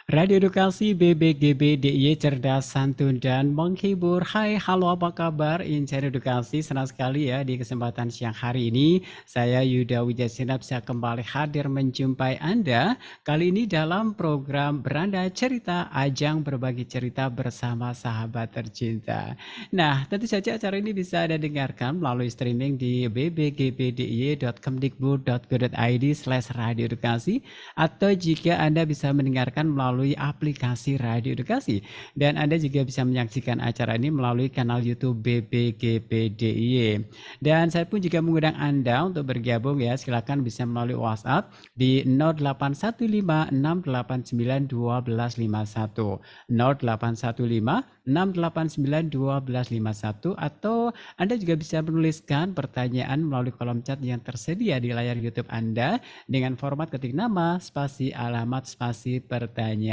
Radio Edukasi BBGB DIY cerdas, santun, dan menghibur. Hai, halo apa kabar? Incer Edukasi, senang sekali ya di kesempatan siang hari ini. Saya Yuda Wijasena bisa kembali hadir menjumpai Anda. Kali ini dalam program Beranda Cerita, ajang berbagi cerita bersama sahabat tercinta. Nah, tentu saja acara ini bisa Anda dengarkan melalui streaming di bbgbdiy.kemdikbud.go.id/radio edukasi atau jika Anda bisa mendengarkan melalui aplikasi Radio Edukasi. Dan Anda juga bisa menyaksikan acara ini melalui kanal YouTube BBGPDIY. Dan saya pun juga mengundang Anda untuk bergabung ya. Silakan bisa melalui WhatsApp di 081568911251. 081568911251 atau Anda juga bisa menuliskan pertanyaan melalui kolom chat yang tersedia di layar YouTube Anda dengan format ketik nama, spasi alamat, spasi pertanyaannya.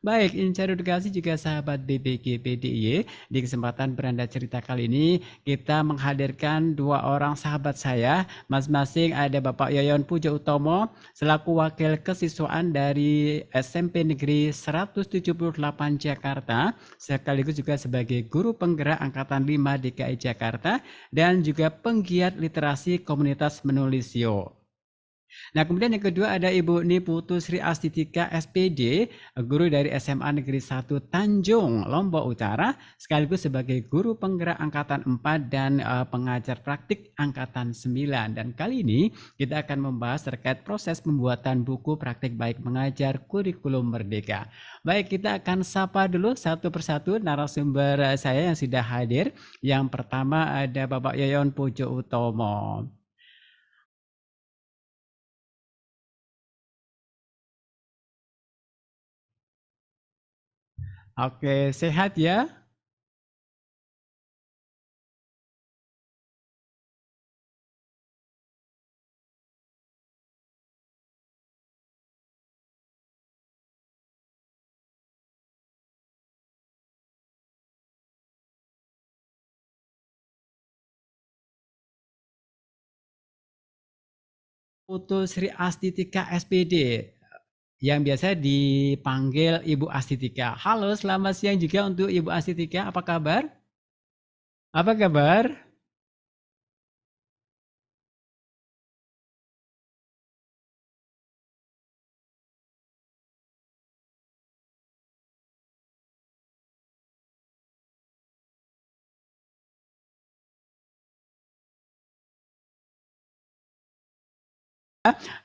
Baik, Incar Edukasi juga sahabat BBG PDIY, di kesempatan Beranda Cerita kali ini kita menghadirkan dua orang sahabat saya, masing-masing ada Bapak Yoyon Pujo Utomo selaku wakil kesiswaan dari SMP Negeri 178 Jakarta, sekaligus juga sebagai guru penggerak Angkatan 5 DKI Jakarta dan juga penggiat literasi komunitas menulis Yo. Nah, kemudian yang kedua ada Ibu Niputu Sri Astitika SPD, guru dari SMA Negeri 1 Tanjung, Lombok Utara, sekaligus sebagai guru penggerak Angkatan 4 dan pengajar praktik Angkatan 9. Dan kali ini kita akan membahas terkait proses pembuatan buku praktik baik mengajar kurikulum merdeka. Baik, kita akan sapa dulu satu persatu narasumber saya yang sudah hadir. Yang pertama ada Bapak Yoyon Pujo Utomo. Oke, sehat ya? Putu Sri Astitika SPD yang biasa dipanggil Ibu Astitika. Halo, selamat siang juga untuk Ibu Astitika. Apa kabar? Apa kabar?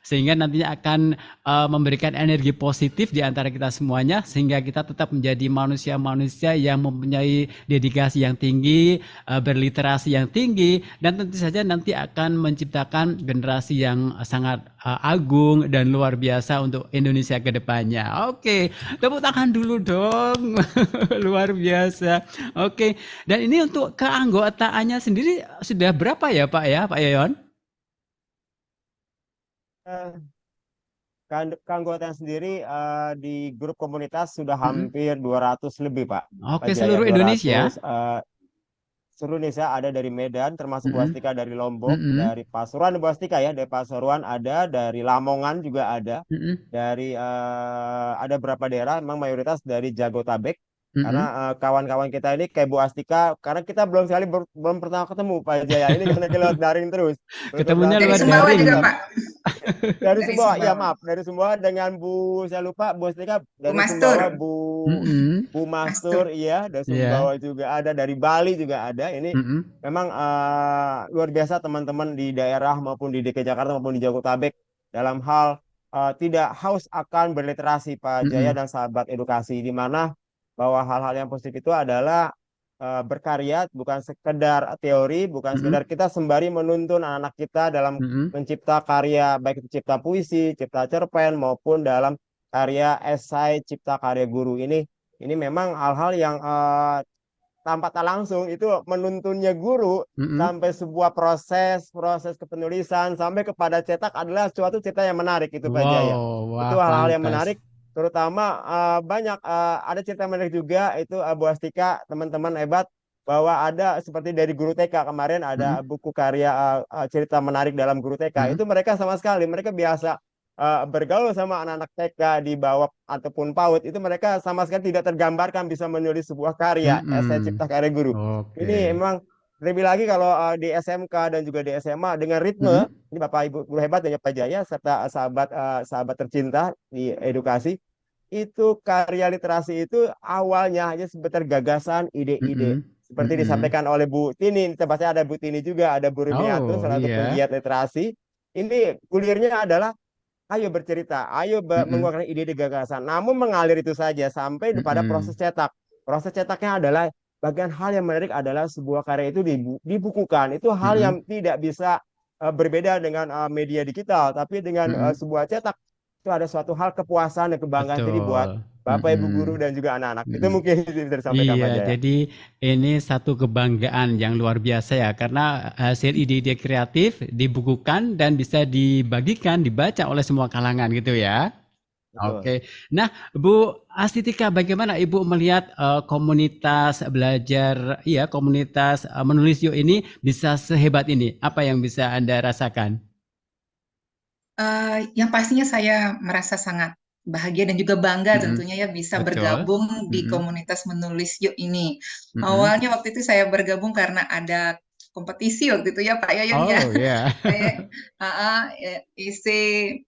Sehingga nantinya akan memberikan energi positif di antara kita semuanya sehingga kita tetap menjadi manusia-manusia yang mempunyai dedikasi yang tinggi, berliterasi yang tinggi dan tentu saja nanti akan menciptakan generasi yang sangat agung dan luar biasa untuk Indonesia ke depannya. Oke, tepuk tangan dulu dong. Luar biasa. Oke, dan ini untuk keanggotaannya sendiri sudah berapa ya Pak ya, Pak Yoyon? Eh, Keanggotaan sendiri di grup komunitas sudah Mm-mm. hampir 200 lebih, Pak Oke, Jaya. seluruh 200 Indonesia. seluruh Indonesia, ada dari Medan termasuk Bu Mm-mm. Astika dari Lombok, Mm-mm. dari Pasuruan Bu Astika ya, dari Pasuruan ada, dari Lamongan juga ada, Mm-mm. dari ada beberapa daerah memang mayoritas dari Jabotabek. Karena Mm-mm. kawan-kawan kita ini kayak Bu Astika, karena kita belum sekali belum pernah ketemu Pak Jaya. Ini karena kita lewat daring terus, lewat Ketemunya daring Dari lewat terus. Sumbawa daring. juga, Kita Pak. dari Dari Sumbawa, ya Sumbawa. maaf, dari Sumbawa dengan Bu, saya lupa Bu Astika Bu dari Mastur. Sumbawa, Bu Mm-mm. Bu Mastur. Mastur, iya, dari Ya. Sumbawa juga ada, dari Bali juga ada. Ini Mm-mm. memang luar biasa teman-teman di daerah maupun di DKI Jakarta maupun di Jabodetabek dalam hal tidak haus akan berliterasi, Pak Jaya Mm-mm. dan sahabat edukasi, di mana bahwa hal-hal yang positif itu adalah berkarya, bukan sekedar teori, bukan Mm-mm. sekedar kita sembari menuntun anak-anak kita dalam Mm-mm. mencipta karya, baik itu cipta puisi, cipta cerpen, maupun dalam karya esai, cipta karya guru. Ini memang hal-hal yang tanpa tak langsung itu menuntunnya guru Mm-mm. sampai sebuah proses kepenulisan sampai kepada cetak adalah suatu cerita yang menarik itu Pak Jaya. Wow, Itu wah hal-hal yang pantas. menarik, terutama banyak ada cerita yang menarik juga itu Bu Astika, teman-teman hebat, bahwa ada seperti dari guru TK kemarin ada Mm-mm. buku karya cerita menarik dalam guru TK. Mm-mm. Itu mereka sama sekali mereka biasa bergaul sama anak-anak TK di bawah ataupun PAUD itu mereka sama sekali tidak tergambarkan bisa menulis sebuah karya esai Mm-mm. cipta karya guru. Ini Oke. emang lebih lagi kalau di SMK dan juga di SMA dengan ritme Mm-mm. ini Bapak Ibu guru hebat dan Pak Jaya serta sahabat tercinta di edukasi itu karya literasi itu awalnya hanya sebatas gagasan ide-ide Mm-mm. seperti Mm-mm. disampaikan oleh Bu Tini, tepatnya ada Bu Tini juga, ada Bu Rumiatus, Oh salah satu iya. penggiat literasi. Ini kulirnya adalah ayo bercerita, ayo Mm-mm. mengeluarkan ide-ide gagasan. Namun mengalir itu saja sampai pada proses Mm-mm. cetak. Proses cetaknya adalah bagian hal yang menarik adalah sebuah karya itu dibukukan. Itu hal Mm-mm. yang tidak bisa berbeda dengan media digital, tapi dengan Mm-mm. sebuah cetak itu ada suatu hal kepuasan dan kebanggaan sendiri buat Betul. Bapak Ibu guru Mm-mm. dan juga anak-anak. Itu Mm-mm. mungkin bisa disampaikan Iya, Pak Jaya. jadi ini satu kebanggaan yang luar biasa ya, karena hasil ide-ide kreatif dibukukan dan bisa dibagikan, dibaca oleh semua kalangan gitu ya. Betul. Oke. Nah, Bu Astitika, bagaimana Ibu melihat komunitas belajar, iya komunitas menulis yuk ini bisa sehebat ini? Apa yang bisa Anda rasakan? Yang pastinya saya merasa sangat bahagia dan juga bangga Mm-mm. tentunya ya bisa Betul. bergabung di Mm-mm. komunitas menulis yuk ini. Mm-mm. Awalnya waktu itu saya bergabung karena ada kompetisi waktu itu ya Pak Yoyon ya. Oh ya. Kayak esai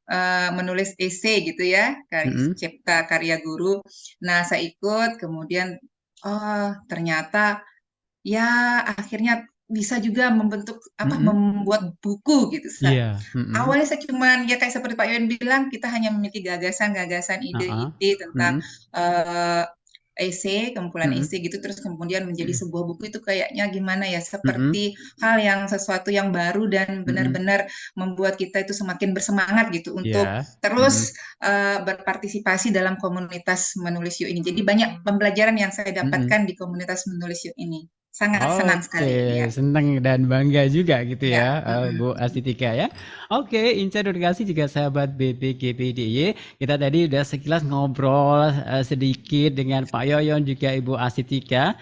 menulis esai gitu ya, Mm-mm. cipta karya guru. Nah, saya ikut kemudian oh ternyata ya akhirnya bisa juga membentuk apa Mm-mm. membuat buku gitu. Iya. Mm-mm. Awalnya saya cuman ya kayak seperti Pak Yuen bilang kita hanya memiliki gagasan-gagasan Uh-uh. ide-ide tentang Mm-mm. eh esai, kumpulan Mm-mm. esai gitu terus kemudian menjadi sebuah buku itu kayaknya gimana ya Mm-mm. seperti hal yang sesuatu yang baru dan Mm-mm. benar-benar membuat kita itu semakin bersemangat gitu untuk Iya. terus Mm-mm. berpartisipasi dalam komunitas menulis yuk ini. Jadi banyak pembelajaran yang saya Mm-mm. dapatkan di komunitas menulis yuk ini. Sangat senang Oke, sekali ya. senang dan bangga juga gitu Ya. ya, Bu Astitika ya. Oke, Inca Edukasi juga sahabat BPGPDY. Kita tadi udah sekilas ngobrol sedikit dengan Pak Yoyon juga Ibu Astitika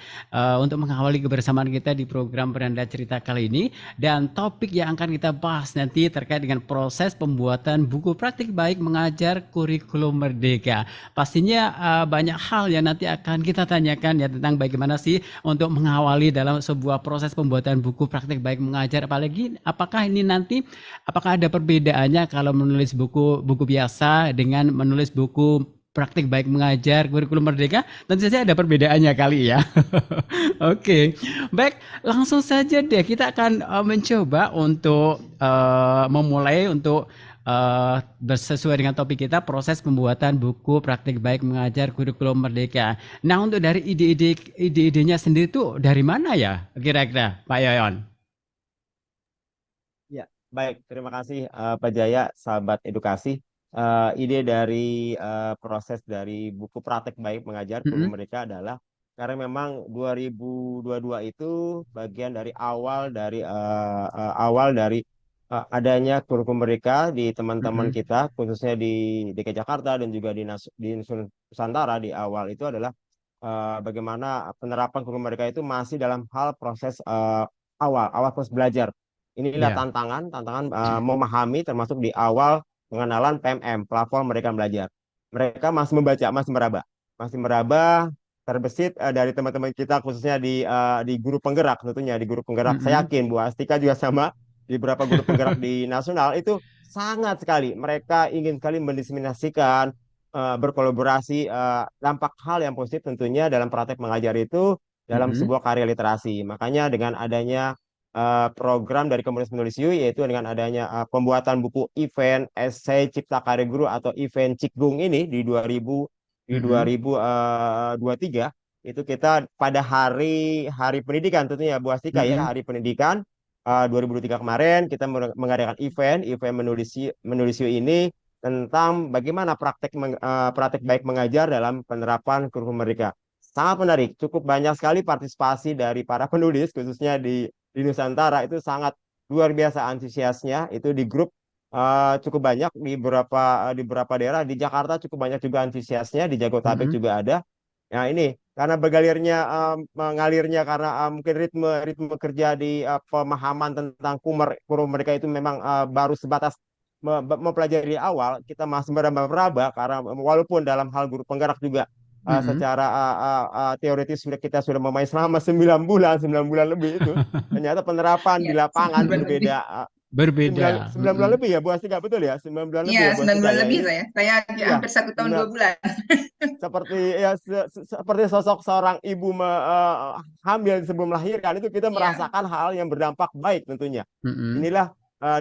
untuk mengawali kebersamaan kita di program Beranda Cerita kali ini. Dan topik yang akan kita bahas nanti terkait dengan proses pembuatan buku praktik baik mengajar kurikulum merdeka. Pastinya banyak hal yang nanti akan kita tanyakan ya tentang bagaimana sih untuk mengawali dalam sebuah proses pembuatan buku praktik baik mengajar, apalagi apakah ini nanti apakah ada perbedaannya kalau menulis buku biasa dengan menulis buku praktik baik mengajar kurikulum merdeka? Tentu saja ada perbedaannya kali ya. Oke, baik, langsung saja deh kita akan mencoba untuk memulai untuk sesuai dengan topik kita proses pembuatan buku praktik baik mengajar kurikulum merdeka. Nah, untuk dari ide-idenya sendiri tuh dari mana ya kira-kira Pak Yoyon? Ya, baik. Terima kasih Pak Jaya, sahabat edukasi. Ide dari proses dari buku praktek baik mengajar guru Mm-mm. mereka adalah karena memang 2022 itu bagian dari awal dari adanya kurikulum mereka di teman-teman Mm-mm. kita, khususnya di DKI Jakarta dan juga di Nusantara di awal itu adalah bagaimana penerapan kurikulum mereka itu masih dalam hal proses awal proses belajar. Inilah Ya. tantangan memahami termasuk di awal pengenalan PMM, platform mereka belajar. Mereka masih membaca, masih meraba terbesit dari teman-teman kita khususnya di guru penggerak tentunya di guru penggerak. Saya Mm-mm. yakin Bu Astika juga sama di beberapa guru penggerak di nasional itu sangat sekali mereka ingin sekali mendiseminasikan berkolaborasi dampak hal yang positif tentunya dalam praktek mengajar itu dalam Mm-mm. sebuah karya literasi. Makanya dengan adanya program dari komunitas menulis U yaitu dengan adanya pembuatan buku event esai cipta karya guru atau event Cikgung ini di Mm-mm. 2023 itu kita pada hari hari pendidikan tentunya Bu Astika ya Mm-mm. hari pendidikan 2023 kemarin kita mengadakan event menulis U ini tentang bagaimana praktek baik mengajar dalam penerapan kurikulum mereka. Sangat menarik, cukup banyak sekali partisipasi dari para penulis khususnya di Nusantara itu sangat luar biasa antusiasnya itu di grup cukup banyak di beberapa daerah di Jakarta cukup banyak juga antusiasnya di Jabodetabek Mm-mm. juga ada. Nah ini karena bergalirnya mengalirnya karena mungkin ritme ritme kerja di pemahaman tentang kurum mereka itu memang baru sebatas mempelajari awal, kita masih meraba-raba karena walaupun dalam hal guru penggerak juga Mm-mm. secara teoritis kita sudah memain selama 9 bulan lebih itu, ternyata penerapan Ya, di lapangan 9 bulan lebih. berbeda. Berbeda. 9 bulan Mm-mm. lebih ya Bu Astika, betul ya? 9 bulan Iya, lebih ya Bu 9 Astika bulan ya. lebih Ini saya. Saya iya, hampir 1 tahun 2 bulan. seperti ya seperti sosok seorang ibu hamil sebelum melahirkan itu kita Iya. merasakan hal yang berdampak baik tentunya. Mm-mm. Inilah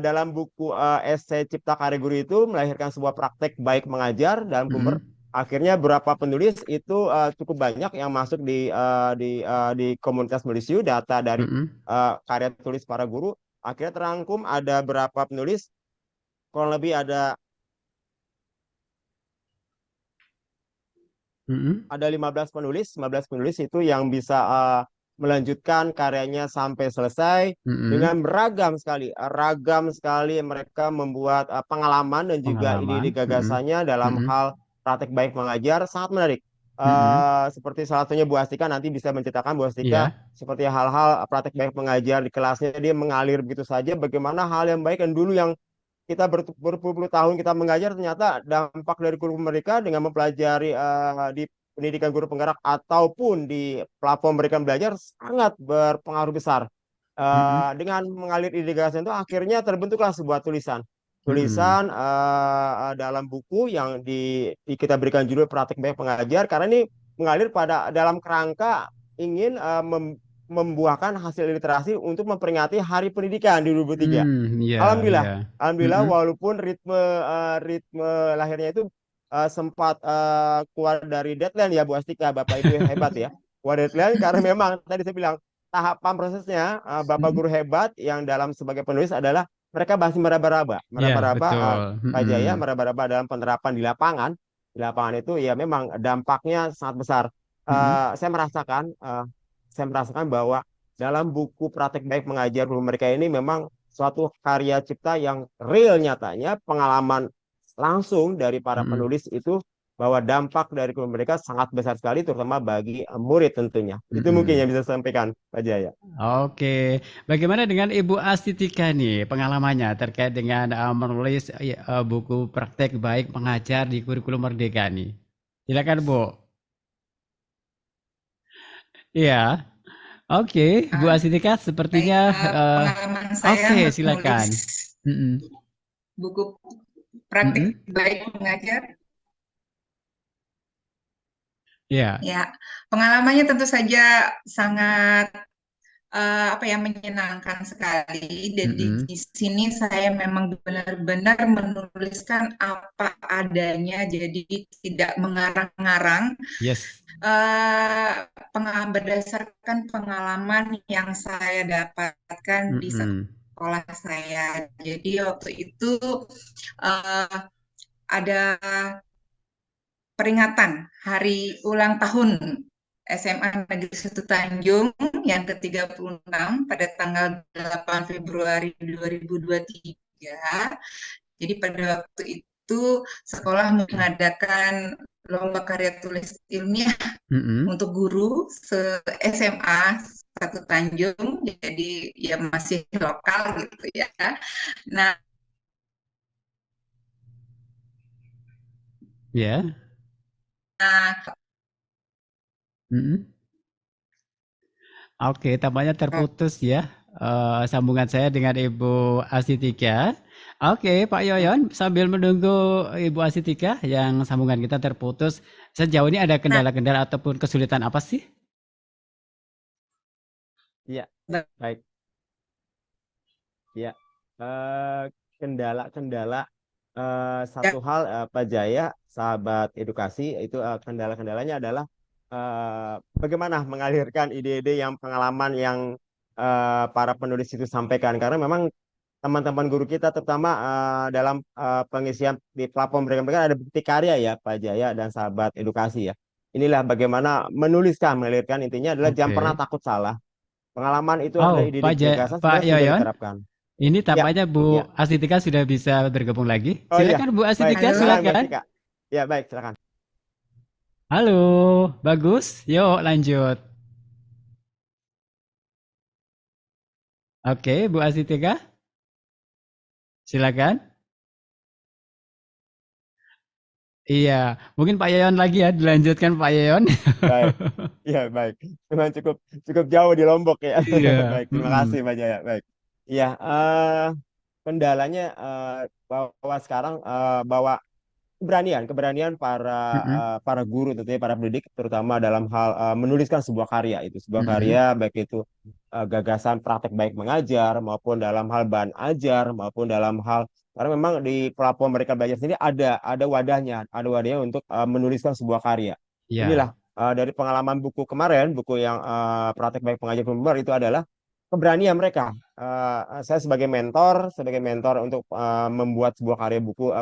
dalam buku esai Cipta Karya Guru itu melahirkan sebuah praktek baik mengajar dalam Kumber. Mm-mm. Akhirnya beberapa penulis itu cukup banyak yang masuk di komunitas Melisiu, data dari Mm-mm. karya tulis para guru. Akhirnya terangkum ada berapa penulis, kurang lebih Mm-mm. ada 15 penulis itu yang bisa melanjutkan karyanya sampai selesai Mm-mm. dengan ragam sekali mereka membuat pengalaman dan juga Pengalaman. ide-ide Mm-mm. gagasannya dalam Mm-mm. hal praktek baik mengajar sangat menarik. Mm-mm. Seperti salah satunya Bu Astika nanti bisa menceritakan Bu Astika Iya. seperti hal-hal praktek baik mengajar di kelasnya dia mengalir begitu saja bagaimana hal yang baik dan dulu yang kita berpuluh-puluh tahun kita mengajar ternyata dampak dari kurikulum mereka dengan mempelajari di pendidikan guru penggerak ataupun di platform mereka belajar sangat berpengaruh besar. Mm-mm. Dengan mengalir ide gagasan itu akhirnya terbentuklah sebuah tulisan Mm-mm. tulisan dalam buku yang kita berikan judul Praktik Baik Pengajar karena ini mengalir pada dalam kerangka ingin membuahkan hasil literasi untuk memperingati Hari Pendidikan di 2023. Iya, iya. Alhamdulillah, Alhamdulillah Mm-mm. walaupun ritme lahirnya itu sempat keluar dari deadline ya Bu Astika, Bapak Ibu hebat ya. Keluar deadline karena memang tadi saya bilang tahapan prosesnya Bapak Mm-mm. Guru hebat yang dalam sebagai penulis adalah mereka masih meraba-raba, Iya, meraba-raba betul. Pak Mm-mm. Jaya, meraba-raba dalam penerapan di lapangan. Di lapangan itu ya memang dampaknya sangat besar. Mm-mm. Saya merasakan bahwa dalam buku Praktek Baik Mengajar guru mereka ini memang suatu karya cipta yang real nyatanya pengalaman langsung dari para Mm-mm. penulis itu bahwa dampak dari guru mereka sangat besar sekali terutama bagi murid tentunya. Itu mungkin Mm-mm. yang bisa saya sampaikan Pak Jaya. Oke, bagaimana dengan Ibu Astitika nih pengalamannya terkait dengan menulis buku praktek baik mengajar di kurikulum Merdeka nih? Silakan Bu. Iya, oke, Bu Ah, Astitika sepertinya baik, eh, pengalaman saya oke, menulis silakan. Mm-mm. buku praktik Mm-mm. baik mengajar. Iya. Ya, pengalamannya tentu saja sangat apa ya menyenangkan sekali. Dan Mm-mm. di sini saya memang benar-benar menuliskan apa adanya, jadi tidak mengarang-ngarang. Yes. Berdasarkan pengalaman yang saya dapatkan di Mm-mm. sekolah saya. Jadi waktu itu eh, ada peringatan Hari Ulang Tahun SMA Negeri 1 Tanjung yang ke-36 pada tanggal 8 Februari 2023. Jadi pada waktu itu sekolah mengadakan lomba karya tulis ilmiah Mm-mm. untuk guru SMA 1 Tanjung, jadi ya masih lokal gitu ya. Nah, Ya. Mm-mm. Oke, tampaknya terputus ya sambungan saya dengan Ibu Astitika. Oke, Pak Yoyon, sambil menunggu Ibu Astitika yang sambungan kita terputus, sejauh ini ada nah, kendala-kendala ataupun kesulitan apa sih? Iya, baik. Ya, eh, kendala-kendala satu hal Pak Jaya, sahabat edukasi itu kendala-kendalanya adalah bagaimana mengalirkan ide-ide yang pengalaman yang para penulis itu sampaikan karena memang teman-teman guru kita terutama dalam pengisian di platform mereka ada bukti karya ya Pak Jaya dan sahabat edukasi ya. Inilah bagaimana mengalirkan intinya adalah jangan pernah Oke. takut salah. Pengalaman itu Oh, adalah ide gagasan Pak sebenarnya sudah Yoyon, diterapkan. ini Ya, tampaknya Bu ya. Astitika sudah bisa bergabung lagi. Oh iya, Silakan Bu baik. Astitika, halo, Silakan Bu silakan. Astika. Ya, baik, silakan. Halo, bagus. Yuk lanjut. Oke, Bu Astitika, silakan. Iya, mungkin Pak Yayon lagi ya, dilanjutkan Pak Yayon. Baik, iya baik. Memang cukup cukup jauh di Lombok ya. Iya, Baik, terima kasih Pak Jaya. Baik. Iya, kendalanya bahwa sekarang bahwa keberanian mm-mm, para guru tentunya para pendidik terutama dalam hal menuliskan sebuah karya itu sebuah mm-mm. karya baik itu gagasan praktek baik mengajar maupun dalam hal bahan ajar maupun dalam hal karena memang di platform mereka belajar sendiri ada wadahnya untuk menuliskan sebuah karya. Iya, Inilah dari pengalaman buku kemarin buku yang praktek baik mengajar pembubar itu adalah keberanian mereka. Saya sebagai mentor untuk membuat sebuah karya buku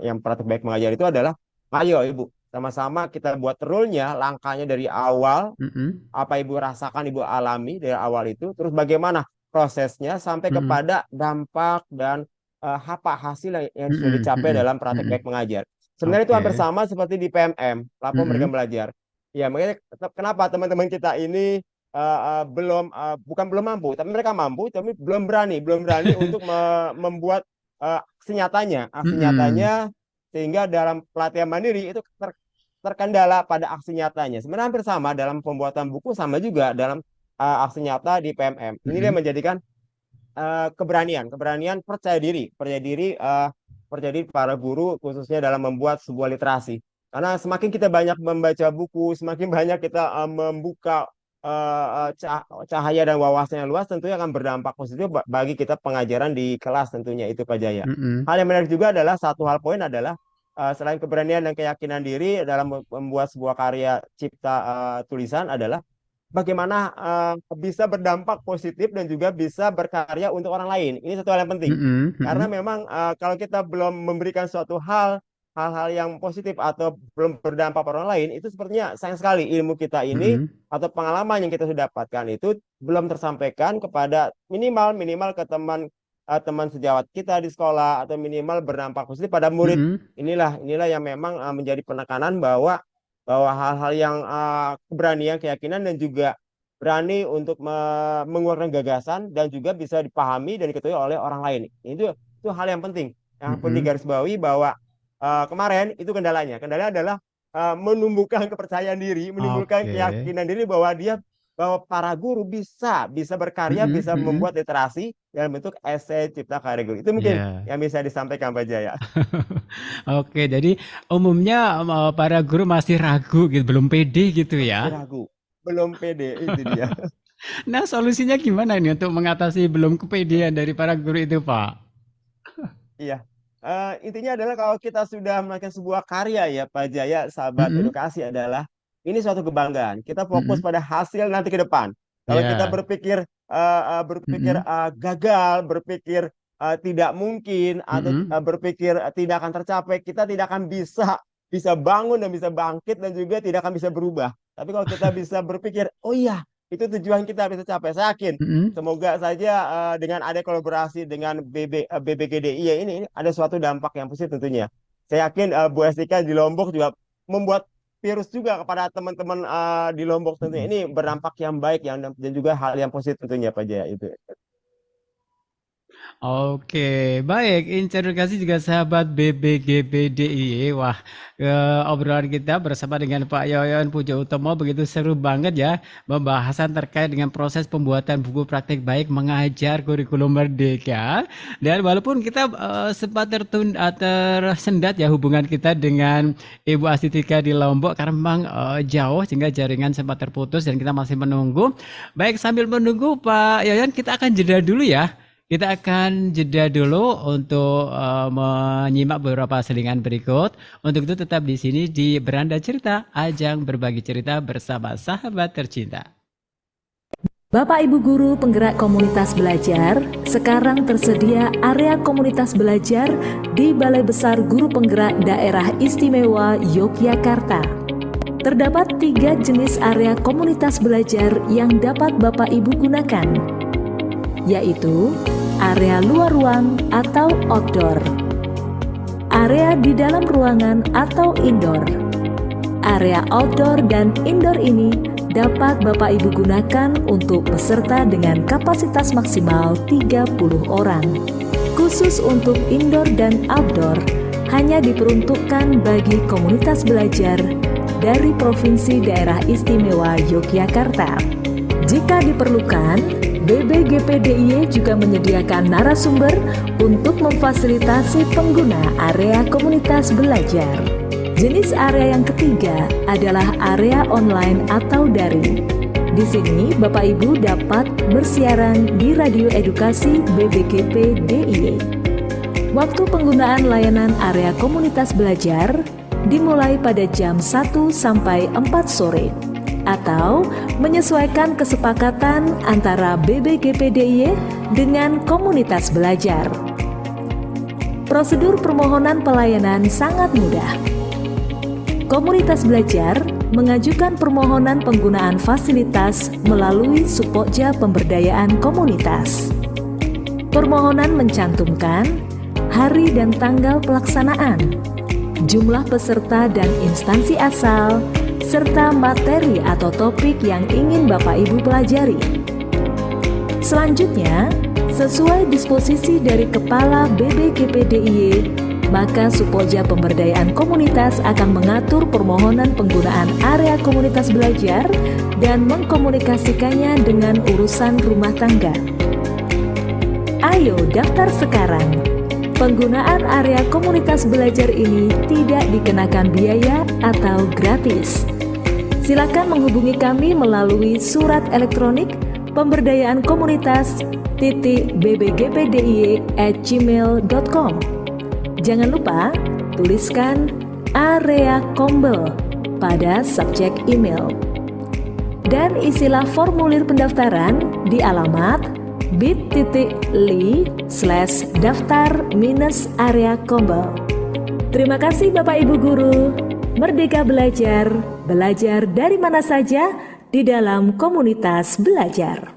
yang praktek baik mengajar itu adalah, ayo Ibu, sama-sama kita buat rule-nya, langkahnya dari awal, mm-mm, apa Ibu rasakan, Ibu alami dari awal itu, terus bagaimana prosesnya sampai mm-mm, kepada dampak dan apa hasil yang sudah mm-mm, dicapai mm-mm, dalam praktek mm-mm. baik mengajar. Sebenarnya itu Oke, hampir sama seperti di PMM, platform mereka mm-mm, belajar. Ya, makanya kenapa teman-teman kita ini bukan belum mampu, tapi mereka mampu, tapi belum berani untuk membuat aksi nyatanya, mm-mm, sehingga dalam pelatihan mandiri itu terkendala pada aksi nyatanya. Sebenarnya hampir sama dalam pembuatan buku, sama juga dalam aksi nyata di PMM. Ini dia mm-mm, menjadikan keberanian percaya diri para guru khususnya dalam membuat sebuah literasi. Karena semakin kita banyak membaca buku, semakin banyak kita membuka cahaya dan wawasan yang luas, tentunya akan berdampak positif bagi kita pengajaran di kelas tentunya itu Pak Jaya. mm-mm, Hal yang menarik juga adalah satu hal poin adalah selain keberanian dan keyakinan diri dalam membuat sebuah karya cipta tulisan adalah bagaimana bisa berdampak positif dan juga bisa berkarya untuk orang lain. Ini satu hal yang penting. mm-mm, Karena mm-mm, memang kalau kita belum memberikan suatu hal-hal yang positif atau belum berdampak pada orang lain, itu sepertinya sayang sekali ilmu kita ini mm-mm, atau pengalaman yang kita sudah dapatkan itu belum tersampaikan kepada minimal minimal ke teman sejawat kita di sekolah atau minimal berdampak positif pada murid. mm-mm, Inilah yang memang menjadi penekanan bahwa bahwa hal-hal yang keberanian, keyakinan dan juga berani untuk mengeluarkan gagasan dan juga bisa dipahami dan diketahui oleh orang lain. Itu hal yang penting. Yang perlu mm-mm. digarisbawahi bahwa kemarin itu kendalanya. Kendalanya adalah menumbuhkan kepercayaan diri, menimbulkan Oke, keyakinan diri bahwa para guru bisa berkarya, mm-mm, bisa mm-mm. membuat literasi dalam bentuk esai cipta karya guru. Itu mungkin Iya. yang bisa disampaikan Pak Jaya. Oke, jadi umumnya para guru masih ragu gitu, belum pede gitu Masih ya. ragu, belum pede, itu dia. Nah, solusinya gimana ini untuk mengatasi belum kepedean dari para guru itu, Pak? Iya. Intinya adalah kalau kita sudah melakukan sebuah karya ya Pak Jaya, sahabat Mm-mm, edukasi adalah ini suatu kebanggaan. Kita fokus mm-mm. pada hasil nanti ke depan. Kalau kita Ya, berpikir mm-mm, gagal, berpikir tidak mungkin atau mm-mm, berpikir tidak akan tercapai, kita tidak akan bisa bisa bangun dan bisa bangkit dan juga tidak akan bisa berubah. Tapi kalau kita bisa berpikir, oh iya, itu tujuan kita bisa capai. Saya yakin mm-mm. semoga saja dengan ada kolaborasi dengan BBGDI ya ini ada suatu dampak yang positif tentunya. Saya yakin Bu Estika di Lombok juga membuat virus juga kepada teman-teman di Lombok tentunya. Ini berdampak yang baik dan juga hal yang positif tentunya Pak Jaya itu. Oke, baik. Introduksi juga sahabat BBGBDIY. Wah, obrolan kita bersama dengan Pak Yoyon Pujo Utomo begitu seru banget ya. Pembahasan terkait dengan proses pembuatan buku praktik baik mengajar kurikulum merdeka. Dan walaupun kita sempat tersendat ya hubungan kita dengan Ibu Astitika di Lombok karena memang jauh sehingga jaringan sempat terputus dan kita masih menunggu. Baik, sambil menunggu Pak Yoyon kita akan jeda dulu ya. Kita akan jeda dulu untuk menyimak beberapa selingan berikut. Untuk itu tetap di sini di Beranda Cerita, ajang berbagi cerita bersama sahabat tercinta. Bapak Ibu Guru penggerak komunitas belajar, sekarang tersedia area komunitas belajar di Balai Besar Guru Penggerak Daerah Istimewa Yogyakarta. Terdapat 3 jenis area komunitas belajar yang dapat Bapak Ibu gunakan, yaitu area luar ruang atau outdoor, area di dalam ruangan atau indoor. Area outdoor dan indoor ini dapat Bapak Ibu gunakan untuk peserta dengan kapasitas maksimal 30 orang. Khusus untuk indoor dan outdoor, hanya diperuntukkan bagi komunitas belajar dari Provinsi Daerah Istimewa Yogyakarta. Jika diperlukan, BBGPDIY juga menyediakan narasumber untuk memfasilitasi pengguna area komunitas belajar. Jenis area yang ketiga adalah area online atau daring. Di sini Bapak Ibu dapat bersiaran di radio edukasi BBGPDIY. Waktu penggunaan layanan area komunitas belajar dimulai pada jam 1 sampai 4 sore atau menyesuaikan kesepakatan antara BBGPDIY dengan komunitas belajar. Prosedur permohonan pelayanan sangat mudah. Komunitas belajar mengajukan permohonan penggunaan fasilitas melalui Supokja Pemberdayaan Komunitas. Permohonan mencantumkan hari dan tanggal pelaksanaan, jumlah peserta dan instansi asal, serta materi atau topik yang ingin Bapak Ibu pelajari. Selanjutnya, sesuai disposisi dari Kepala BBGPDIY, maka Supokja Pemberdayaan Komunitas akan mengatur permohonan penggunaan area komunitas belajar dan mengkomunikasikannya dengan urusan rumah tangga. Ayo daftar sekarang. Penggunaan area komunitas belajar ini tidak dikenakan biaya atau gratis. Silakan menghubungi kami melalui surat elektronik pemberdayaan-komunitas.bbgpdiy@gmail.com. Jangan lupa tuliskan area kombel pada subjek email. Dan isilah formulir pendaftaran di alamat bit.ly/daftar-area kombel. Terima kasih Bapak Ibu Guru. Merdeka belajar, belajar dari mana saja di dalam komunitas belajar.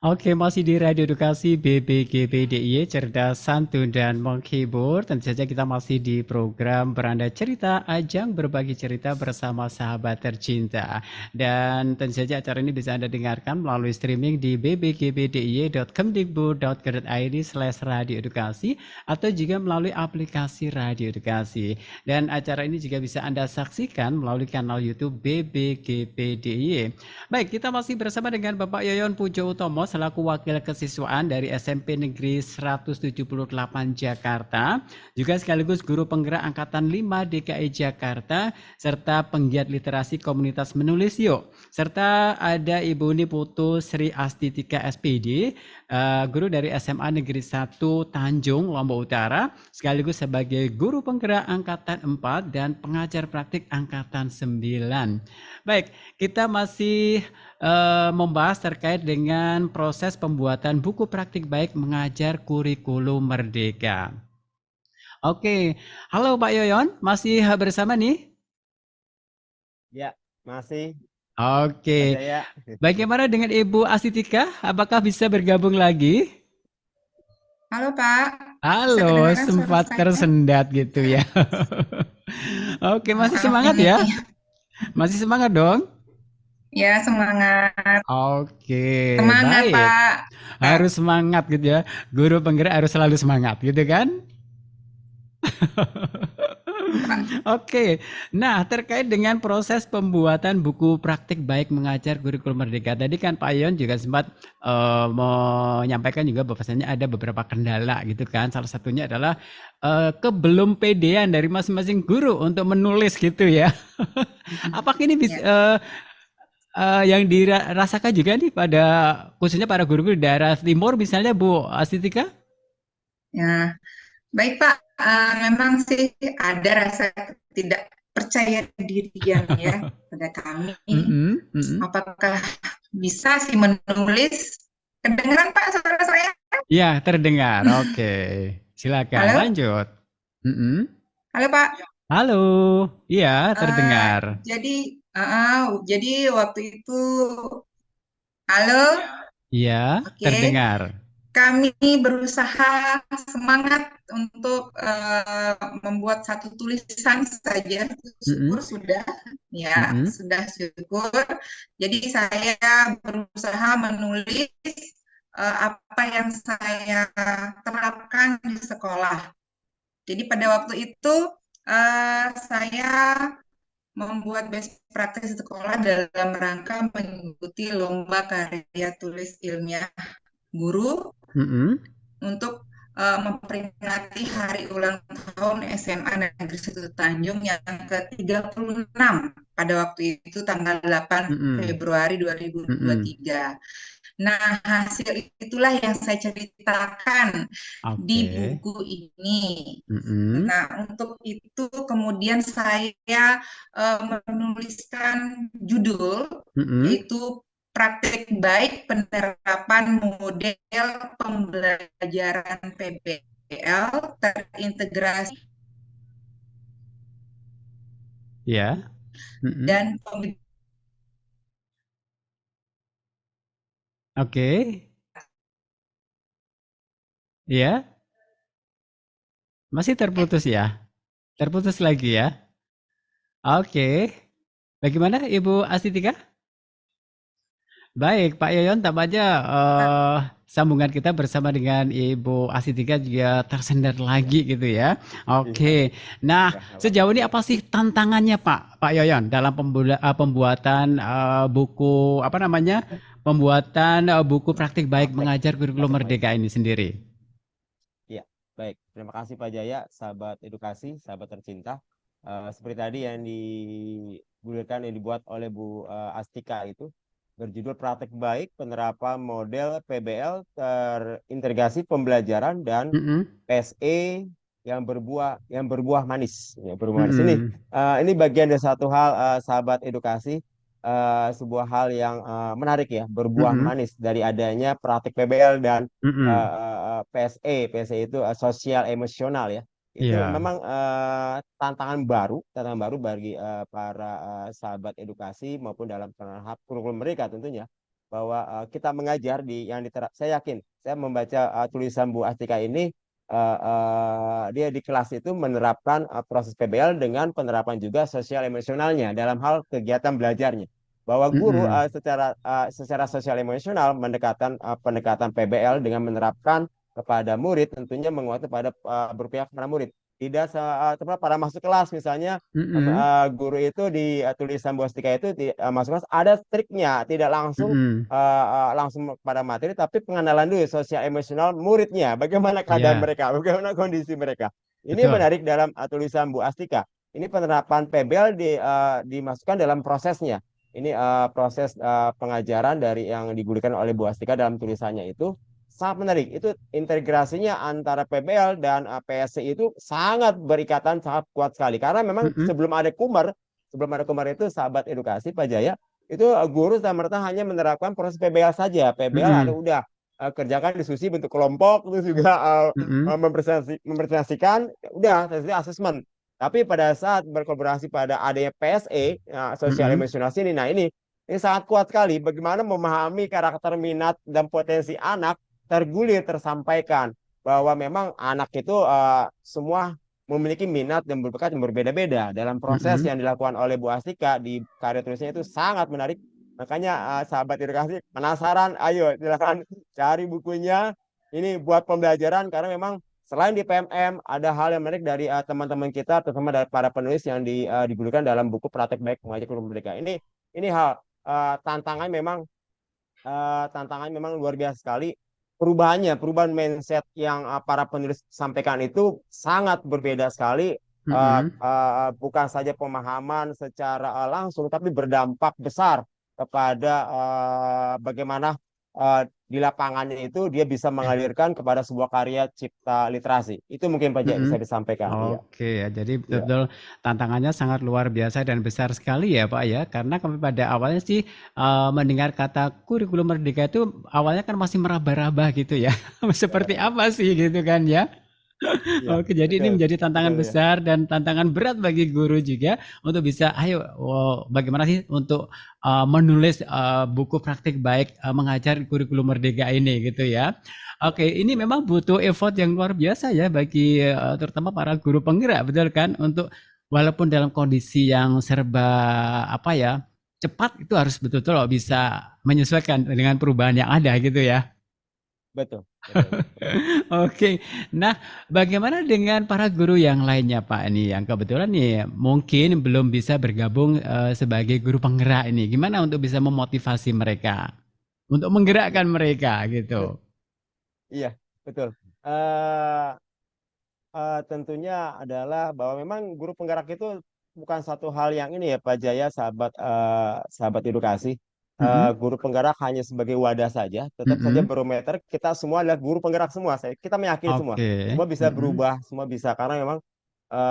Oke, masih di Radio Edukasi BBGPDIY, cerdas, santun, dan menghibur. Tentu saja kita masih di program Beranda Cerita, ajang berbagi cerita bersama sahabat tercinta. Dan tentu saja acara ini bisa Anda dengarkan melalui streaming di bbgbdiy.kemdikbud.go.id/radio edukasi atau juga melalui aplikasi Radio Edukasi. Dan acara ini juga bisa Anda saksikan melalui kanal YouTube BBGPDIY. Baik, kita masih bersama dengan Bapak Yoyon Pujo Utomo selaku Wakil Kesiswaan dari SMP Negeri 178 Jakarta, juga sekaligus Guru Penggerak Angkatan 5 DKI Jakarta, serta penggiat literasi komunitas Menulis Yuk. Serta ada Ibu Niputu Sri Astitika SPD, guru dari SMA Negeri 1 Tanjung, Lombok Utara, sekaligus sebagai Guru Penggerak Angkatan 4 dan pengajar praktik Angkatan 9. Baik, kita masih membahas terkait dengan proses pembuatan buku praktik baik mengajar kurikulum merdeka. Oke, halo Pak Yoyon, masih bersama nih? Ya, masih. Oke, Jaya. bagaimana dengan Ibu Astitika? Apakah bisa bergabung lagi? Halo Pak, bisa Halo, kedengaran suara sempat saya? tersendat gitu ya. Oke, masih Maaf semangat ini. ya? Masih semangat dong? Ya, semangat. Oke, Semangat baik. Pak. Harus semangat gitu ya. Guru penggerak harus selalu semangat gitu kan? Oke, nah terkait dengan proses pembuatan buku praktik baik mengajar kurikulum merdeka tadi kan Pak Yon juga sempat menyampaikan juga bahwasannya ada beberapa kendala gitu kan. Salah satunya adalah kebelum pedean dari masing-masing guru untuk menulis gitu ya. Apakah ini bisa yang dirasakan juga nih pada khususnya para guru-guru di daerah timur misalnya Bu Astitika? Ya, baik Pak. Memang sih ada rasa tidak percaya dirian ya pada kami. Apakah bisa sih menulis? Kedengaran Pak suara saya? Ya, terdengar. Oke, silakan Halo? lanjut. Halo Pak. Halo, iya terdengar. Jadi waktu itu, halo? Iya, Oke. terdengar. kami berusaha semangat untuk membuat satu tulisan saja, syukur Mm-mm. sudah, ya Mm-mm. sudah syukur. Jadi saya berusaha menulis apa yang saya terapkan di sekolah. Jadi pada waktu itu saya membuat best practice sekolah dalam rangka mengikuti lomba karya tulis ilmiah guru Mm-mm. untuk memperingati hari ulang tahun SMA Negeri 1 Tanjung yang ke-36 pada waktu itu tanggal 8 Mm-mm. Februari Mm-mm. 2023. Nah, hasil itulah yang saya ceritakan di Oke. buku ini. Mm-mm. Nah, untuk itu kemudian saya menuliskan judul Mm-mm. yaitu Praktik Baik Penerapan Model Pembelajaran PBL Terintegrasi Ya. Mm-mm. dan Oke. Ya. Masih terputus ya? Terputus lagi ya? Oke. Bagaimana Ibu Astitika? Baik, Pak Yoyon, tampaknya sambungan kita bersama dengan Ibu Asitika juga tersendat Iya, lagi gitu ya. iya, Oke, nah ya, nggak apa-apa. sejauh ini apa sih tantangannya Pak Yoyon dalam pembuatan buku apa namanya? Pembuatan buku praktik baik Praktek, mengajar kurikulum praktek baik. merdeka ini sendiri. Iya, baik. Terima kasih Pak Jaya, sahabat edukasi, sahabat tercinta. Seperti tadi yang digulirkan yang dibuat oleh Bu Astika itu berjudul Praktek Baik Penerapan Model PBL Terintegrasi Pembelajaran dan Mm-mm. PSE yang berbuah manis. Ya, berbuah manis Mm-mm. ini bagian dari satu hal sahabat edukasi, sebuah hal yang menarik ya, berbuah Mm-mm. manis dari adanya praktik PBL dan Mm-mm. PSE itu sosial emosional ya. Itu Iya. memang tantangan baru bagi para sahabat edukasi maupun dalam tahap kurikulum mereka tentunya, bahwa kita mengajar saya yakin saya membaca tulisan Bu Astika ini, dia di kelas itu menerapkan proses PBL dengan penerapan juga sosial emosionalnya dalam hal kegiatan belajarnya, bahwa guru Mm-mm. secara sosial emosional pendekatan PBL dengan menerapkan kepada murid, tentunya menguatkan pada berpihak kepada murid, tidak pada masuk kelas misalnya. Mm-mm. Guru itu di tulisan Bu Astika itu masuk kelas ada triknya, tidak langsung Mm-mm. langsung pada materi, tapi pengenalan dulu sosial emosional muridnya, bagaimana keadaan Iya, mereka, bagaimana kondisi mereka. Ini betul. menarik dalam tulisan Bu Astika. Ini penerapan PBL dimasukkan dalam prosesnya. Ini proses pengajaran dari yang digunakan oleh Bu Astika dalam tulisannya itu sangat menarik. Itu integrasinya antara PBL dan PSC itu sangat berikatan, sangat kuat sekali. Karena memang Mm-mm. sebelum ada kumar itu sahabat edukasi Pak Jaya, itu guru sama merta hanya menerapkan proses PBL saja. PBL ada Mm-mm. udah kerjakan diskusi bentuk kelompok, terus juga Mm-mm. mempresentasikan, udah selesai asesmen. Tapi pada saat berkolaborasi pada adanya PSE, sosial Mm-mm. emosional sini, nah ini sangat kuat sekali. Bagaimana memahami karakter, minat, dan potensi anak tergulir, tersampaikan bahwa memang anak itu semua memiliki minat dan berbakat yang berbeda-beda. Dalam proses Mm-mm. yang dilakukan oleh Bu Astika di karya tulisnya itu sangat menarik. Makanya sahabat edukasi penasaran, ayo silakan cari bukunya. Ini buat pembelajaran karena memang selain di PMM ada hal yang menarik dari teman-teman kita, terutama dari para penulis yang digunakan dalam buku Praktek Baik Mengajar Kurikulum Merdeka. Ini hal tantangan memang luar biasa sekali. Perubahan mindset yang para penulis sampaikan itu sangat berbeda sekali. Mm-mm. Bukan saja pemahaman secara langsung, tapi berdampak besar kepada bagaimana di lapangannya itu dia bisa mengalirkan kepada sebuah karya cipta literasi. Itu mungkin Pak Jaya bisa Mm-mm. disampaikan. Iya, Oke ya, jadi iya, betul-betul tantangannya sangat luar biasa dan besar sekali ya Pak ya, karena kami pada awalnya sih mendengar kata kurikulum merdeka itu awalnya kan masih meraba-raba gitu ya, seperti iya, apa sih gitu kan ya. iya, Oke, jadi ini betul, menjadi tantangan betul ya. besar dan tantangan berat bagi guru juga untuk bisa, ayo, bagaimana sih untuk menulis buku praktik baik mengajar kurikulum merdeka ini gitu ya. Oke, ini memang butuh effort yang luar biasa ya bagi terutama para guru penggerak, betul kan? Untuk walaupun dalam kondisi yang serba apa ya, cepat itu harus betul-betul bisa menyesuaikan dengan perubahan yang ada gitu ya. Betul, betul, betul. Oke. Nah, bagaimana dengan para guru yang lainnya Pak ini yang kebetulan nih mungkin belum bisa bergabung sebagai guru penggerak ini. Gimana untuk bisa memotivasi mereka? Untuk menggerakkan mereka gitu. Iya, betul. Eh tentunya adalah bahwa memang guru penggerak itu bukan satu hal yang ini ya Pak Jaya, sahabat edukasi. Mhm. Guru penggerak hanya sebagai wadah saja, tetap saja Mhm. barometer kita semua adalah guru penggerak semua. Kita meyakini semua, Oke. semua bisa Mhm. berubah, semua bisa karena memang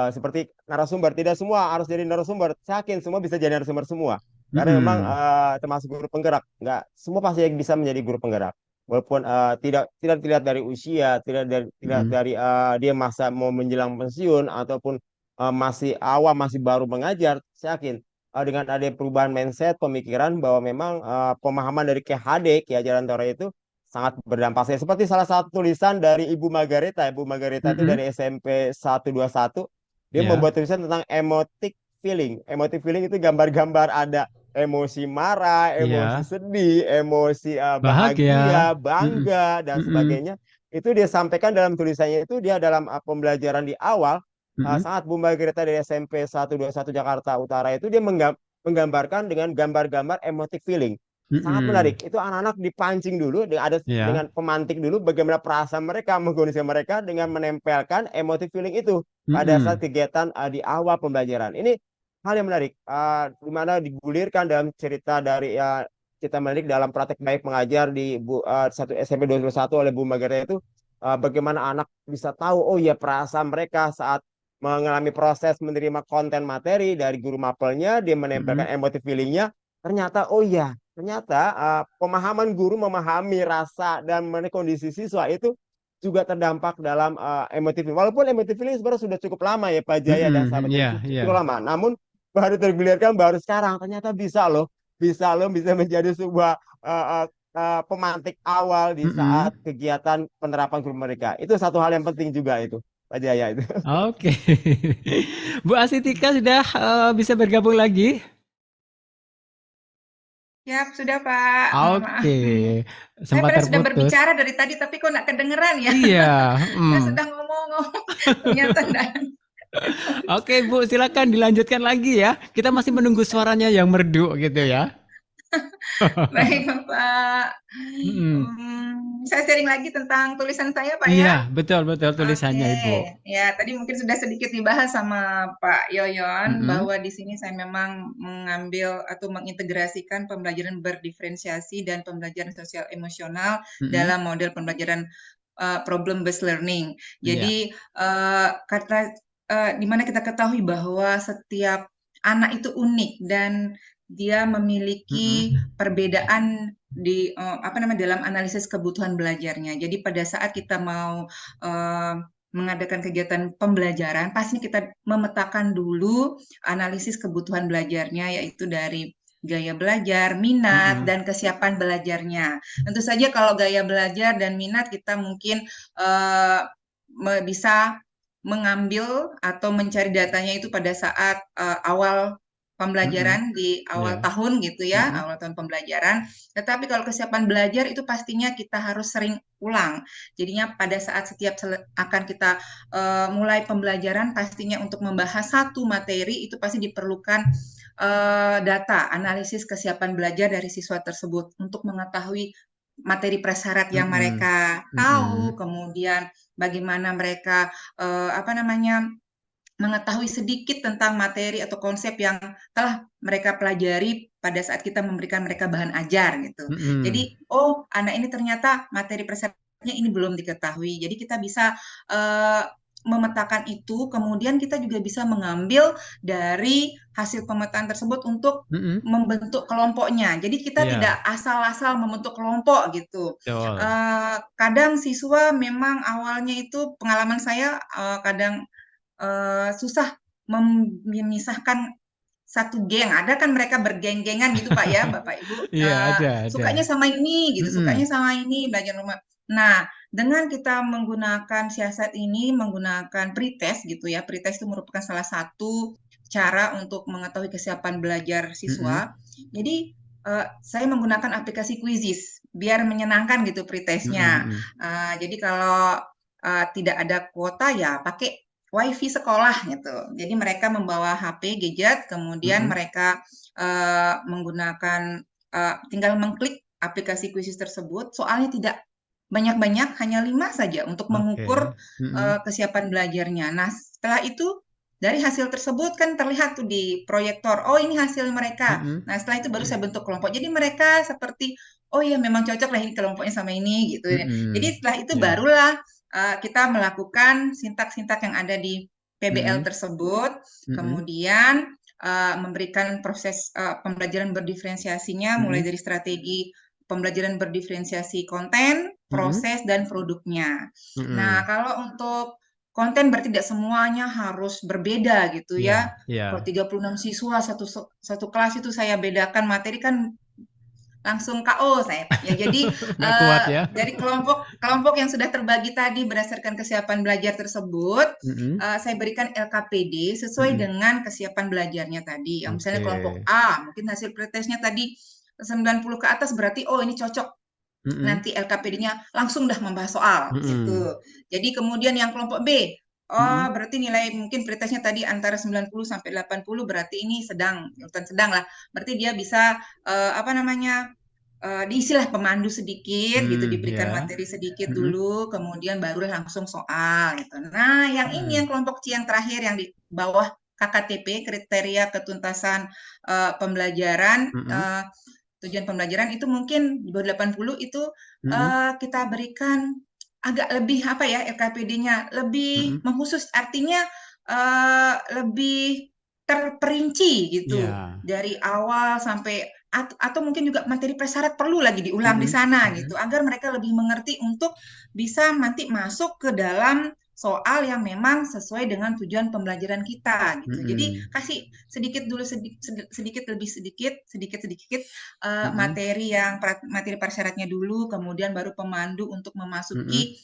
seperti narasumber, tidak semua harus jadi narasumber. Saya yakin semua bisa jadi narasumber semua. Karena memang Mhm. termasuk guru penggerak, nggak semua pasti bisa menjadi guru penggerak. Walaupun tidak tidak dilihat dari usia, tidak Mhm. dari dia masa mau menjelang pensiun ataupun masih awam, masih baru mengajar, saya yakin dengan ada perubahan mindset, pemikiran bahwa memang pemahaman dari KHD, Ki Hajar Dewantara itu sangat berdampak. Seperti salah satu tulisan dari Ibu Margareta. Ibu Margareta itu Mhm. dari SMP 121. Dia Ya. membuat tulisan tentang emotic feeling. Emotic feeling itu gambar-gambar ada emosi marah, emosi Iya. sedih, emosi Bahagia. bahagia, Mhm. bangga, dan Mhm. sebagainya. Itu dia sampaikan dalam tulisannya itu dia dalam pembelajaran di awal Mhm. saat Bu Margareta dari SMP 121 Jakarta Utara itu dia menggambarkan dengan gambar-gambar emotic feeling. Sangat Mhm. menarik. Itu anak-anak dipancing dulu Ya. dengan pemantik dulu bagaimana perasaan mereka, mengkondisikan mereka dengan menempelkan emotive feeling itu pada saat Mhm. kegiatan di awal pembelajaran. Ini hal yang menarik, di mana digulirkan dalam cerita dari cerita menarik dalam praktek baik mengajar di satu SMP 21 oleh Bu Margareta itu bagaimana anak bisa tahu oh ya perasaan mereka saat mengalami proses menerima konten materi dari guru mapelnya, dia menempelkan Mhm. emotive feelingnya, ternyata oh ya ternyata pemahaman guru memahami rasa dan kondisi siswa itu juga terdampak dalam emotive feeling. Walaupun emotive feeling sebenarnya sudah cukup lama ya Pak Jaya dan Mhm. sahabat Iya, itu iya. cukup lama. Namun baru tergulirkan baru sekarang. Ternyata bisa loh bisa menjadi sebuah pemantik awal di Mhm. saat kegiatan penerapan guru mereka. Itu satu hal yang penting juga itu Pak Jaya itu. Oke. Bu Asitika sudah bisa bergabung lagi? Siap, sudah Pak. Mohon maaf. Oke. Saya Sempat padahal sudah terputus. berbicara dari tadi, tapi kok nggak kedengeran ya? Iya. Saya Mhm. sudah ngomong-ngomong, ternyata enggak. Oke, Bu, silakan dilanjutkan lagi ya. Kita masih menunggu suaranya yang merdu gitu ya. Baik, Bapak. Mhm. Saya sharing lagi tentang tulisan saya, Pak ya. Iya, betul betul tulisannya, Oke, Ibu. ya tadi mungkin sudah sedikit dibahas sama Pak Yoyon Mhm. bahwa di sini saya memang mengambil atau mengintegrasikan pembelajaran berdiferensiasi dan pembelajaran sosial emosional Mhm. dalam model pembelajaran problem based learning. Iya. Jadi di mana kita ketahui bahwa setiap anak itu unik dan dia memiliki Mhm. perbedaan di apa namanya dalam analisis kebutuhan belajarnya. Jadi pada saat kita mau eh, mengadakan kegiatan pembelajaran, pasti kita memetakan dulu analisis kebutuhan belajarnya, yaitu dari gaya belajar, minat, Mhm. dan kesiapan belajarnya. Tentu saja kalau gaya belajar dan minat kita mungkin eh, bisa mengambil atau mencari datanya itu pada saat awal Mhm. pembelajaran di awal Iya. tahun gitu ya, Mhm. awal tahun pembelajaran. Tetapi kalau kesiapan belajar itu pastinya kita harus sering ulang. Jadinya pada saat akan kita mulai pembelajaran, pastinya untuk membahas satu materi itu pasti diperlukan data, analisis kesiapan belajar dari siswa tersebut untuk mengetahui materi prasyarat yang Mhm. mereka tahu, Mhm. kemudian bagaimana mereka apa namanya mengetahui sedikit tentang materi atau konsep yang telah mereka pelajari pada saat kita memberikan mereka bahan ajar gitu. Mhm. Jadi, oh anak ini ternyata materi persepsinya ini belum diketahui. Jadi kita bisa memetakan itu, kemudian kita juga bisa mengambil dari hasil pemetaan tersebut untuk Mhm. membentuk kelompoknya. Jadi kita Iya, tidak asal-asal membentuk kelompok gitu. betul. Kadang siswa memang awalnya itu pengalaman saya kadang susah memisahkan satu geng. Ada kan mereka bergeng-gengan gitu Pak ya, Bapak Ibu. Iya, ada. Sukanya sama ini gitu, sukanya Mhm. sama ini belajar rumah. Nah, dengan kita menggunakan siasat ini, menggunakan pretest gitu ya. Pretest itu merupakan salah satu cara untuk mengetahui kesiapan belajar siswa. Jadi saya menggunakan aplikasi Quizizz biar menyenangkan gitu pretestnya. Jadi kalau tidak ada kuota ya pakai WiFi sekolah gitu. Jadi mereka membawa HP, gadget, kemudian mereka menggunakan tinggal mengklik aplikasi Quizizz tersebut. Soalnya tidak banyak-banyak, hanya 5 saja untuk mengukur kesiapan belajarnya. Nah, setelah itu dari hasil tersebut kan terlihat tuh di proyektor, oh ini hasil mereka. Nah, setelah itu baru saya bentuk kelompok. Jadi mereka seperti, oh ya memang cocok lah ini kelompoknya sama ini gitu. Jadi setelah itu barulah kita melakukan sintak-sintak yang ada di PBL tersebut, kemudian memberikan proses pembelajaran berdiferensiasinya mulai dari strategi pembelajaran berdiferensiasi konten, proses, dan produknya. Nah, kalau untuk konten berarti tidak semuanya harus berbeda gitu ya. Kalau 36 siswa satu kelas itu saya bedakan materi kan langsung KO saya Pak. Ya, jadi Nggak kuat ya. dari kelompok yang sudah terbagi tadi berdasarkan kesiapan belajar tersebut, saya berikan LKPD sesuai dengan kesiapan belajarnya tadi. Yang misalnya kelompok A, mungkin hasil pretestnya tadi 90 ke atas berarti oh ini cocok. Nanti LKPD-nya langsung dah membahas soal gitu. Jadi kemudian yang kelompok B, oh berarti nilai mungkin pretestnya tadi antara 90 sampai 80 berarti ini sedang lah. Berarti dia bisa diisilah pemandu sedikit gitu, diberikan materi sedikit dulu, kemudian barulah langsung soal gitu. Nah, yang ini yang kelompok C yang terakhir yang di bawah KKTP, kriteria ketuntasan pembelajaran, tujuan pembelajaran itu mungkin di bawah 80 itu kita berikan agak lebih LKPD-nya lebih mengkhusus, artinya lebih terperinci gitu dari awal sampai atau mungkin juga materi prasyarat perlu lagi diulang di sana gitu agar mereka lebih mengerti untuk bisa nanti masuk ke dalam soal yang memang sesuai dengan tujuan pembelajaran kita gitu. Jadi kasih sedikit dulu sedikit materi prasyaratnya dulu, kemudian baru pemandu untuk memasuki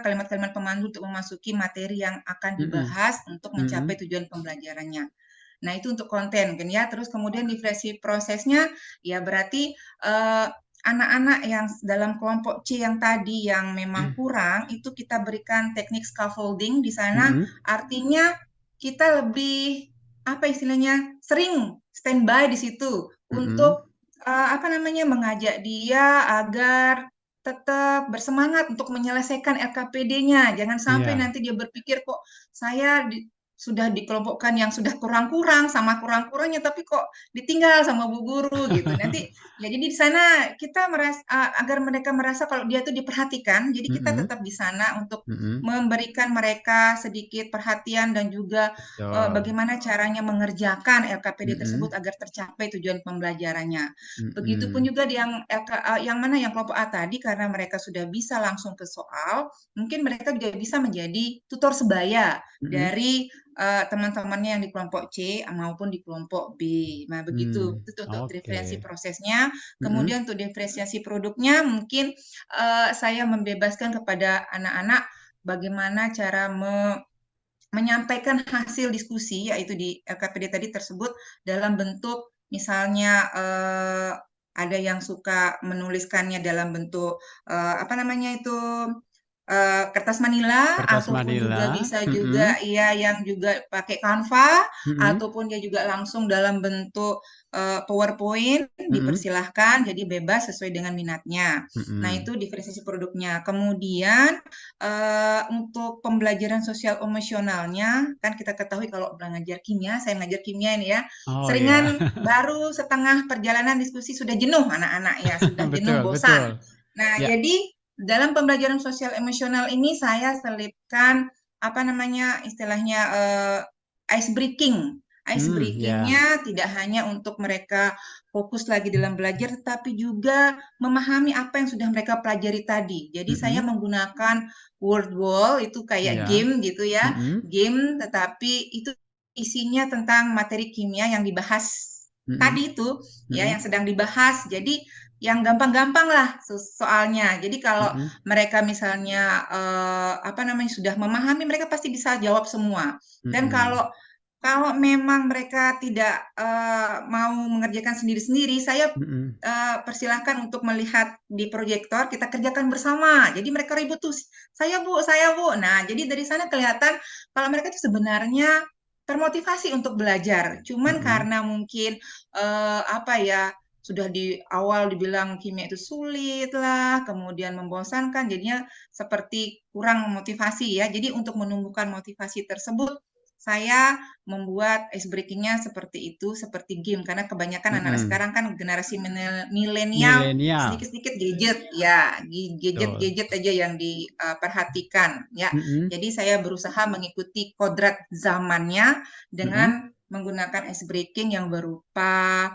kalimat-kalimat pemandu untuk memasuki materi yang akan dibahas untuk mencapai tujuan pembelajarannya. Nah, itu untuk konten kan ya. Terus kemudian diferensiasi prosesnya ya berarti anak-anak yang dalam kelompok C yang tadi yang memang kurang itu kita berikan teknik scaffolding di sana. Artinya kita lebih sering standby di situ untuk mengajak dia agar tetap bersemangat untuk menyelesaikan LKPD-nya. Jangan sampai nanti dia berpikir kok saya sudah dikelompokkan yang sudah kurang-kurang sama kurang-kurangnya tapi kok ditinggal sama Bu Guru gitu. Nanti ya jadi di sana kita agar mereka merasa kalau dia itu diperhatikan. Jadi kita tetap di sana untuk memberikan mereka sedikit perhatian dan juga bagaimana caranya mengerjakan LKPD tersebut agar tercapai tujuan pembelajarannya. Begitupun juga yang kelompok A tadi karena mereka sudah bisa langsung ke soal, mungkin mereka juga bisa menjadi tutor sebaya dari teman-temannya yang di kelompok C maupun di kelompok B. Nah, begitu. Itu untuk diferensiasi prosesnya. Kemudian untuk diferensiasi produknya mungkin saya membebaskan kepada anak-anak bagaimana cara menyampaikan hasil diskusi yaitu di LKPD tadi tersebut dalam bentuk misalnya ada yang suka menuliskannya dalam bentuk kertas manila ataupun juga bisa juga yang juga pakai Canva ataupun dia juga langsung dalam bentuk PowerPoint dipersilahkan, jadi bebas sesuai dengan minatnya. Nah, itu diferensiasi produknya. Kemudian untuk pembelajaran sosial emosionalnya kan kita ketahui kalau belajar kimia, saya ngajar kimia ini ya, seringan baru setengah perjalanan diskusi sudah jenuh anak-anak ya, sudah jenuh, bosan. Nah, jadi dalam pembelajaran sosial emosional ini saya selipkan istilahnya ice breaking. Ice breaking-nya tidak hanya untuk mereka fokus lagi dalam belajar, tetapi juga memahami apa yang sudah mereka pelajari tadi. Jadi saya menggunakan word wall, itu kayak game gitu ya, game, tetapi itu isinya tentang materi kimia yang dibahas tadi itu, ya yang sedang dibahas. Jadi yang gampang-gampang lah soalnya. Jadi kalau Mm-mm. mereka misalnya sudah memahami, mereka pasti bisa jawab semua. Dan Mm-mm. kalau memang mereka tidak mau mengerjakan sendiri-sendiri, saya Mm-mm. persilahkan untuk melihat di proyektor, kita kerjakan bersama. Jadi mereka ribut tuh, saya Bu. Nah, jadi dari sana kelihatan kalau mereka itu sebenarnya termotivasi untuk belajar. Cuman Mm-mm. karena mungkin sudah di awal dibilang kimia itu sulit lah, kemudian membosankan, jadinya seperti kurang motivasi ya. Jadi untuk menumbuhkan motivasi tersebut, saya membuat ice breaking-nya seperti itu, seperti game. Karena kebanyakan anak-anak Mm-mm. sekarang kan generasi milenial, Milenial. sedikit-sedikit gadget, ya, Betul. gadget-gadget aja yang diperhatikan, ya. Mm-mm. Jadi saya berusaha mengikuti kodrat zamannya Mm-mm. dengan menggunakan ice breaking yang berupa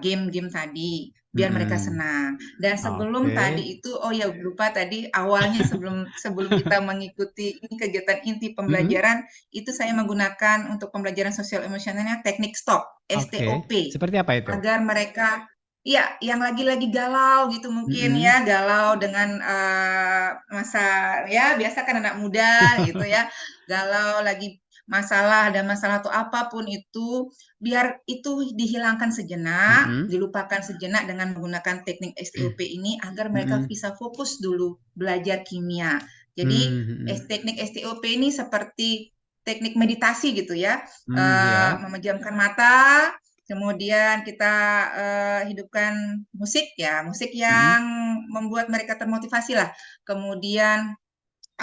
game-game tadi biar mereka Mm-mm. senang. Dan sebelum Oke. tadi itu, oh ya lupa tadi awalnya sebelum sebelum kita mengikuti ini kegiatan inti Mm-mm. pembelajaran itu saya menggunakan untuk pembelajaran sosial emosionalnya teknik STOP, Oke. STOP, Seperti apa itu? agar mereka ya yang lagi-lagi galau gitu mungkin Mm-mm. ya, galau dengan masa ya biasa kan anak muda gitu ya, galau lagi ada masalah atau apapun itu, biar itu dihilangkan sejenak, Mm-mm. dilupakan sejenak dengan menggunakan teknik STOP ini agar mereka Mm-mm. bisa fokus dulu belajar kimia. Jadi Mm-mm. teknik STOP ini seperti teknik meditasi gitu ya, Ya. memejamkan mata, kemudian kita hidupkan musik ya, musik Mm-mm. yang membuat mereka termotivasi lah. Kemudian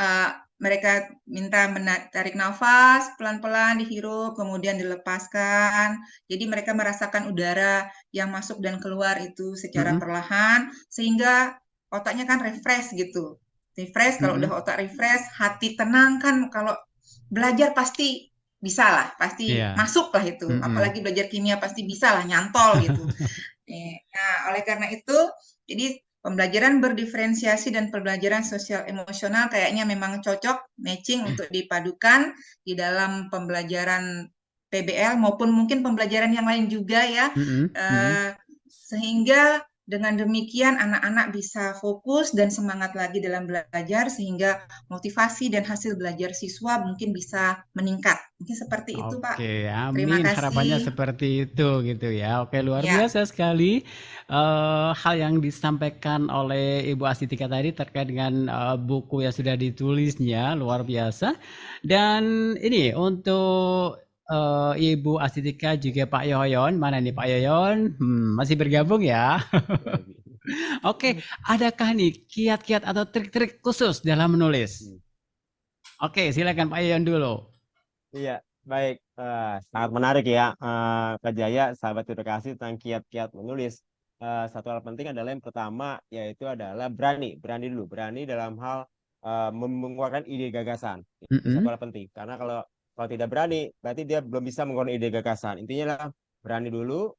uh, mereka minta menarik nafas pelan-pelan dihirup, kemudian dilepaskan. Jadi mereka merasakan udara yang masuk dan keluar itu secara Mm-mm. perlahan, sehingga otaknya kan refresh gitu. Refresh, kalau udah Mm-mm. otak refresh, hati tenang kan, kalau belajar pasti bisa lah, pasti Iya. masuk lah itu. Mm-mm. Apalagi belajar kimia pasti bisa lah, nyantol gitu. Nah, oleh karena itu, jadi pembelajaran berdiferensiasi dan pembelajaran sosial emosional kayaknya memang cocok, matching untuk dipadukan di dalam pembelajaran PBL maupun mungkin pembelajaran yang lain juga ya. Mm-mm. Mm-mm. Sehingga dengan demikian anak-anak bisa fokus dan semangat lagi dalam belajar sehingga motivasi dan hasil belajar siswa mungkin bisa meningkat. Mungkin seperti itu, Pak. Oke, Terima amin. Harapannya kasih. seperti itu gitu ya. Oke, luar Ya. biasa sekali hal yang disampaikan oleh Ibu Asitika tadi terkait dengan buku yang sudah ditulisnya, luar biasa. Dan ini untuk Ibu Asitika juga Pak Yoyon, mana nih Pak Yoyon? Masih bergabung ya? Oke, adakah nih kiat-kiat atau trik-trik khusus dalam menulis? Oke, silakan Pak Yoyon dulu. Iya, baik. Sangat menarik ya, Kak Jaya, sahabat edukasi tentang kiat-kiat menulis. Satu hal penting adalah yang pertama, yaitu adalah berani dulu, berani dalam hal mengeluarkan ide gagasan. Itu satu Mm-mm. hal penting, karena kalau tidak berani, berarti dia belum bisa mengeluarkan ide gagasan. Intinya adalah berani dulu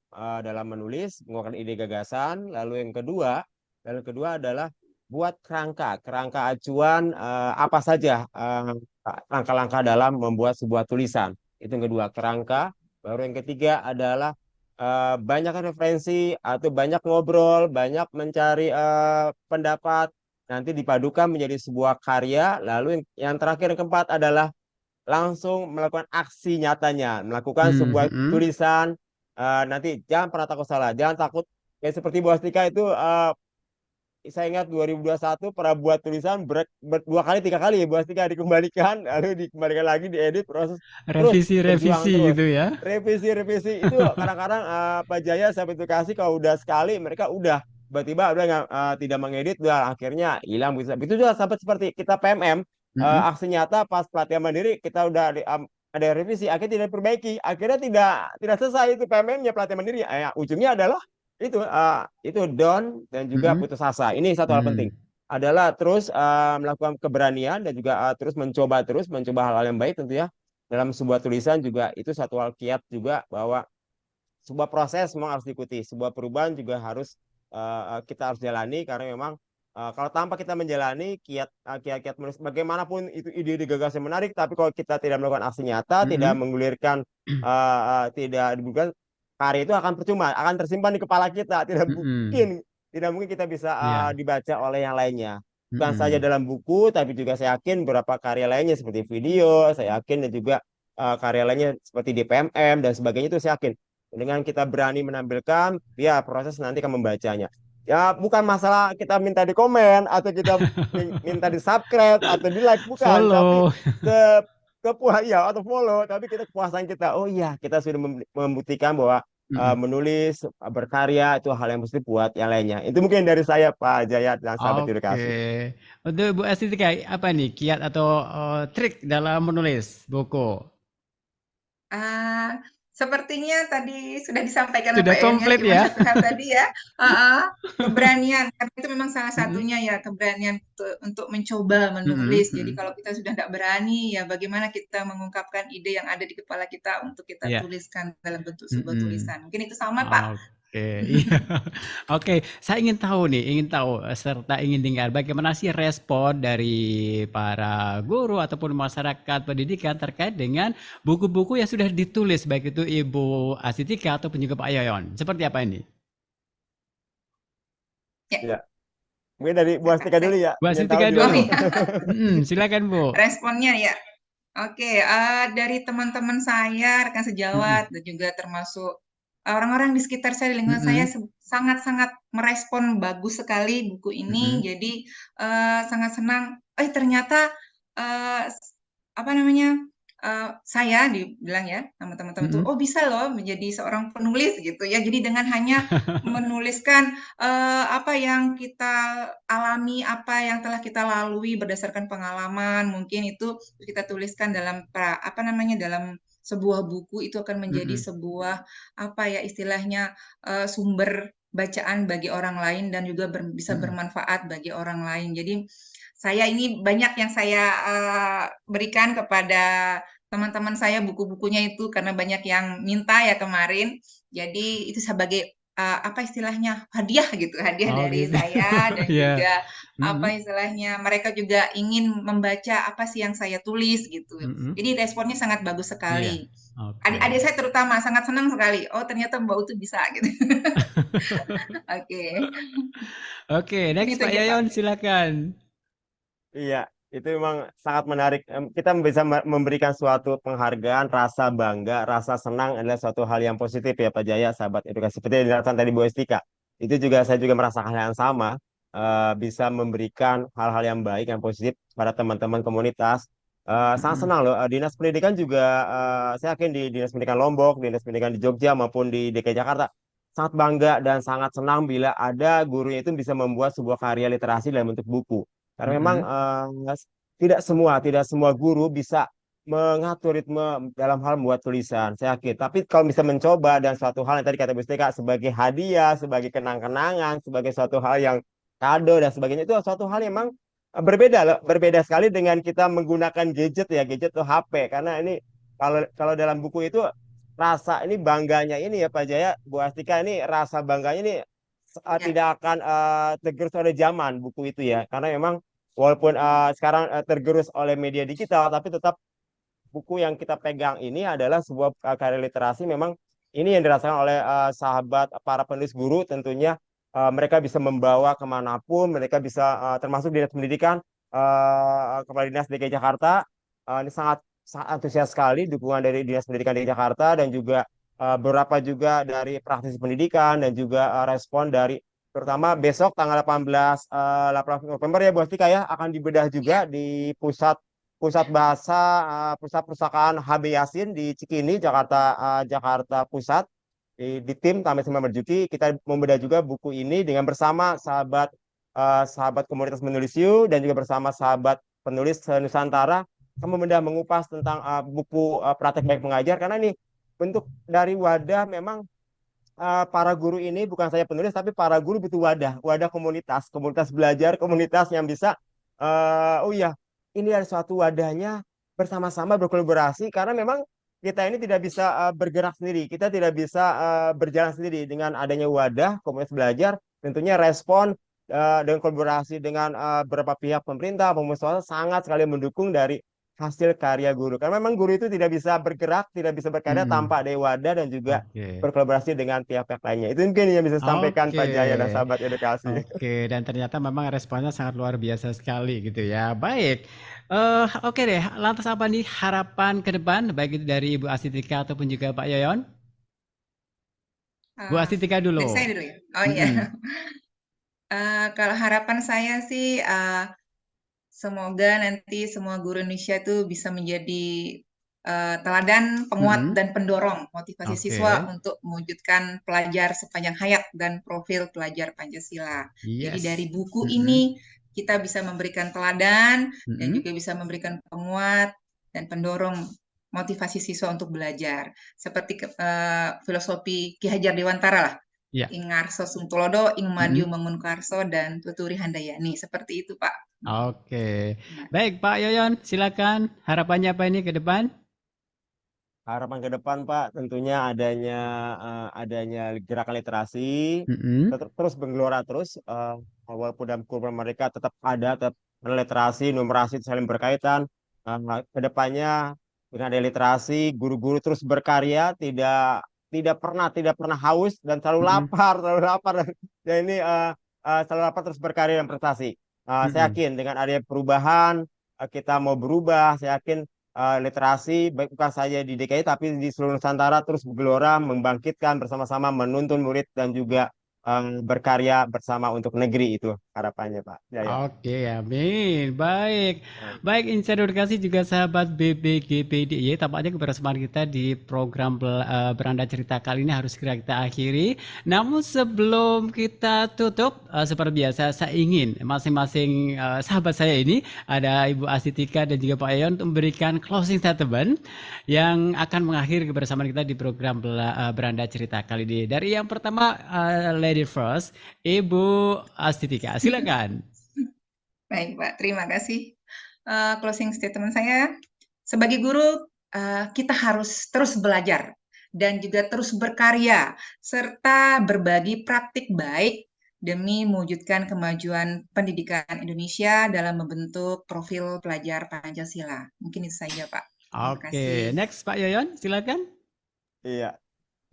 dalam menulis, mengeluarkan ide gagasan. Lalu yang kedua adalah buat kerangka acuan apa saja langkah-langkah dalam membuat sebuah tulisan. Itu yang kedua, kerangka. Baru yang ketiga adalah banyak referensi atau banyak ngobrol, banyak mencari pendapat, nanti dipadukan menjadi sebuah karya. Lalu yang terakhir, yang keempat adalah langsung melakukan aksi nyatanya, melakukan sebuah Mhm. tulisan. Nanti jangan pernah takut salah, jangan takut. Kayak seperti Bu Astika itu, saya ingat 2021 pernah buat tulisan dua kali tiga kali ya Bu Astika, dikembalikan lalu dikembalikan lagi, diedit, proses, terus berjuang Revisi-revisi terus, gitu ya? revisi itu kadang-kadang Pak Jaya sampai edukasi kalau udah sekali mereka udah tiba-tiba udah tidak mengedit, udah akhirnya hilang. Bisa itu juga sampai seperti kita PMM, Mhm. aksi nyata pas pelatihan mandiri kita udah ada revisi, akhirnya tidak diperbaiki, akhirnya tidak selesai itu PMM-nya pelatihan mandiri. Ujungnya adalah itu down dan juga Mhm. putus asa. Ini satu hal penting Mmm. adalah terus melakukan keberanian dan juga terus mencoba hal-hal yang baik tentu ya dalam sebuah tulisan. Juga itu satu hal kiat juga, bahwa sebuah proses memang harus diikuti, sebuah perubahan juga harus kita harus jalani, karena memang kalau tanpa kita menjalani kiat-kiat menulis bagaimanapun itu ide-ide gagasan menarik, tapi kalau kita tidak melakukan aksi nyata, tidak Mhm. menggulirkan, tidak dibuka, karya itu akan percuma, akan tersimpan di kepala kita, tidak Mhm. mungkin tidak mungkin kita bisa Iya. dibaca oleh yang lainnya. Bukan saja Mm-mm. dalam buku, tapi juga saya yakin beberapa karya lainnya seperti video, saya yakin dan juga karya lainnya seperti di PMM dan sebagainya itu saya yakin. Dengan kita berani menampilkan, ya proses nanti akan membacanya. Ya bukan masalah kita minta di komen atau kita minta di subscribe atau di like, bukan. Tapi Follow. ke kepuasan ya atau follow, tapi kita kepuasan kita. Oh iya, kita sudah membuktikan bahwa Mm-mm. menulis, berkarya itu hal yang positif buat yang lainnya. Itu mungkin dari saya Pak Jaya dan sahabat Oke. edukasi. Untuk Bu Estetika, apa nih kiat atau trik dalam menulis buku? Ah, sepertinya tadi sudah disampaikan oleh Sudah Pak Yayan ya, komplit cuma ya? satu hal tadi ya, keberanian, karena itu memang salah Mm-mm. satunya ya, keberanian untuk mencoba Mm-mm. menulis. Jadi Mm-mm. kalau kita sudah tidak berani, ya bagaimana kita mengungkapkan ide yang ada di kepala kita untuk kita Iya. tuliskan dalam bentuk sebuah Mm-mm. tulisan. Mungkin itu sama, Pak. Oke, iya. Oke, saya ingin tahu nih, serta ingin dengar bagaimana sih respon dari para guru ataupun masyarakat pendidikan terkait dengan buku-buku yang sudah ditulis baik itu Ibu Asitika ataupun juga Pak Yoyon. Seperti apa ini? Ya, Ya, mungkin dari Bu Astika dulu ya, Bu ingin tahu Asitika juga. oh dulu. ya, Silakan Bu. responnya ya. Oke, dari teman-teman saya, rekan Mm-mm. sejawat, dan juga termasuk orang-orang di sekitar saya, di lingkungan saya, Mm-mm. sangat-sangat merespon bagus sekali buku ini. Mm-mm. Jadi sangat senang. Ternyata apa namanya? Saya dibilang ya sama teman-teman tuh, Mm-mm. oh bisa loh menjadi seorang penulis gitu ya. Jadi dengan hanya menuliskan apa yang kita alami, apa yang telah kita lalui berdasarkan pengalaman, mungkin itu kita tuliskan dalam apa namanya dalam sebuah buku itu akan menjadi Mm-mm. sebuah apa ya istilahnya sumber bacaan bagi orang lain dan juga bisa Mm-mm. bermanfaat bagi orang lain. Jadi saya ini banyak yang saya berikan kepada teman-teman saya buku-bukunya itu karena banyak yang minta ya kemarin. Jadi itu sebagai apa istilahnya hadiah gitu, hadiah Oh dari gitu. saya dan Ya. juga apa Mm-mm. istilahnya mereka juga ingin membaca apa sih yang saya tulis gitu. Mm-mm. Jadi responnya sangat bagus Iya. sekali. Oke. Adik-adik saya terutama sangat senang sekali. Oh ternyata Mbak Utu bisa gitu. Oke, Oke, mungkin next itu Pak aja Pak. Yayon silakan. Iya, itu memang sangat menarik. Kita bisa memberikan suatu penghargaan, rasa bangga, rasa senang adalah suatu hal yang positif ya Pak Jaya, sahabat edukasi. Seperti yang dilakukan tadi Bu Estika. Itu juga saya juga merasakan hal yang sama, bisa memberikan hal-hal yang baik, yang positif pada teman-teman komunitas. Sangat Mm-mm. senang loh. Dinas pendidikan juga, saya yakin di Dinas Pendidikan Lombok, Dinas Pendidikan di Jogja maupun di DKI Jakarta, sangat bangga dan sangat senang bila ada gurunya itu bisa membuat sebuah karya literasi dalam bentuk buku. Karena memang Mm-mm. tidak semua guru bisa mengatur ritme dalam hal membuat tulisan. Saya yakin. Tapi kalau bisa mencoba dan suatu hal yang tadi kata Bu Stika sebagai hadiah, sebagai kenang-kenangan, sebagai suatu hal yang kado dan sebagainya itu suatu hal yang memang berbeda loh, berbeda sekali dengan kita menggunakan gadget ya, gadget atau HP. Karena ini kalau kalau dalam buku itu rasa ini bangganya ini ya Pak Jaya, Bu Astika ini rasa bangganya ini Ya, tidak akan tergerus oleh zaman buku itu ya. Karena memang walaupun sekarang tergerus oleh media digital, tapi tetap buku yang kita pegang ini adalah sebuah karya literasi. Memang ini yang dirasakan oleh sahabat para penulis guru. Tentunya mereka bisa membawa kemanapun, mereka bisa termasuk dinas pendidikan, kepala dinas DKI Jakarta. Ini sangat sangat antusias sekali dukungan dari dinas pendidikan DKI Jakarta dan juga beberapa juga dari praktisi pendidikan dan juga respon dari terutama besok tanggal 18 November ya Bu Astika ya akan dibedah ya, juga di pusat pusat bahasa pusat perpustakaan HB Yasin di Cikini Jakarta Pusat di tim kami sama Marjuki kita membedah juga buku ini dengan bersama sahabat komunitas menulis You dan juga bersama sahabat penulis Nusantara kami membedah mengupas tentang buku praktek baik mengajar karena ini bentuk dari wadah memang para guru ini bukan saya penulis tapi para guru butuh wadah komunitas belajar komunitas yang bisa oh iya ini ada suatu wadahnya bersama-sama berkolaborasi karena memang kita ini tidak bisa bergerak sendiri kita tidak bisa berjalan sendiri dengan adanya wadah komunitas belajar tentunya respon dengan kolaborasi dengan beberapa pihak pemerintah pemerintah sangat sekali mendukung dari hasil karya guru. Karena memang guru itu tidak bisa bergerak, tidak bisa berkarya tanpa ada wadah dan juga Oke. berkolaborasi dengan pihak-pihak lainnya. Itu mungkin yang bisa disampaikan Oke. Pak Jaya dan sahabat edukasi. Oke, dan ternyata memang responnya sangat luar biasa sekali gitu ya. Baik. Oke deh, lantas apa nih harapan ke depan baik itu dari Ibu Asitika ataupun juga Pak Yoyon? Bu Asitika Dari dulu. saya dulu ya. Oh iya. Mm-mm. Kalau harapan saya sih semoga nanti semua guru Indonesia itu bisa menjadi teladan, penguat, Mm-mm. dan pendorong motivasi siswa Oke. untuk mewujudkan pelajar sepanjang hayat dan profil pelajar Pancasila. Jadi dari Yes. buku Mm-mm. ini kita bisa memberikan teladan dan Mm-mm. juga bisa memberikan penguat dan pendorong motivasi siswa untuk belajar. Seperti filosofi Ki Hajar Dewantara lah. Ya. Ing ngarso sungtulodo, ing madiu Mm-mm. mangunkarso, dan tuturi handayani. Seperti itu, Pak. Oke. Nah, Baik, Pak Yoyon, silakan. Harapannya apa ini ke depan? Harapan ke depan Pak, tentunya adanya gerakan literasi Mm-mm. terus menggelora terus walaupun dalam kurikulum mereka tetap ada tetap literasi, numerasi saling berkaitan. Kedepannya dengan ada literasi, guru-guru terus berkarya, tidak pernah haus dan selalu Mm-mm. lapar, selalu lapar dan ini selalu lapar terus berkarya dan prestasi. Saya Mm-mm. yakin dengan adanya perubahan kita mau berubah, saya yakin literasi baik bukan saja di DKI tapi di seluruh Nusantara terus bergelora membangkitkan bersama-sama menuntun murid dan juga berkarya bersama untuk negeri itu harapannya Pak Jaya. Oke, amin. Baik. Baik. Baik, Insider Edukasi juga sahabat BBGPDY. Tampaknya kebersamaan kita di program Beranda Cerita kali ini harus segera kita akhiri. Namun sebelum kita tutup, seperti biasa saya ingin masing-masing sahabat saya ini, ada Ibu Asitika dan juga Pak Ayon, untuk memberikan closing statement yang akan mengakhiri kebersamaan kita di program Beranda Cerita kali ini. Dari yang pertama, Lady First, Ibu Asitika, silakan. baik, Pak. Terima kasih. Closing statement saya, sebagai guru, kita harus terus belajar dan juga terus berkarya, serta berbagi praktik baik demi mewujudkan kemajuan pendidikan Indonesia dalam membentuk profil pelajar Pancasila. Mungkin itu saja, Pak. Terima Oke, kasih. next Pak Yoyon, silakan. Iya,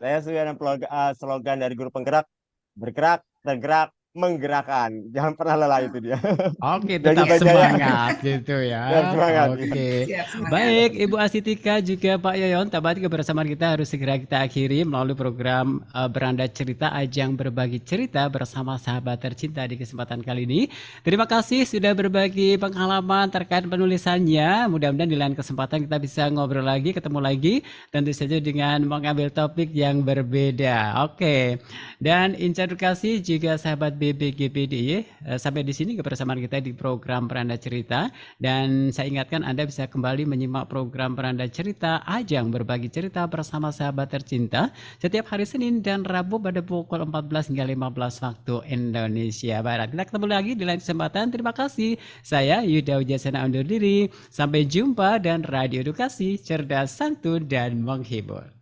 saya sudah ada slogan dari guru penggerak, bergerak, tergerak, menggerakkan. Jangan pernah lelah itu dia. Oke, Janji tetap Pak Jaya. semangat gitu Biar ya. semangat. Oke. Siap, semangat. Baik, Ibu Asitika juga Pak Yoyon, tampaknya kebersamaan kita harus segera kita akhiri melalui program Beranda Cerita, ajang berbagi cerita bersama sahabat tercinta di kesempatan kali ini. Terima kasih sudah berbagi pengalaman terkait penulisannya. Mudah-mudahan di lain kesempatan kita bisa ngobrol lagi, ketemu lagi, tentu saja dengan mengambil topik yang berbeda. Oke. Dan Inca Edukasi juga sahabat BBGPDY, sampai di sini kebersamaan kita di program Beranda Cerita, dan saya ingatkan Anda bisa kembali menyimak program Beranda Cerita, ajang berbagi cerita bersama sahabat tercinta setiap hari Senin dan Rabu pada pukul 14 hingga 15 waktu Indonesia Barat. Kita ketemu lagi di lain kesempatan. Terima kasih. Saya Yuda Wijasena undur diri. Sampai jumpa, dan Radio Edukasi, cerdas, santun, dan menghibur.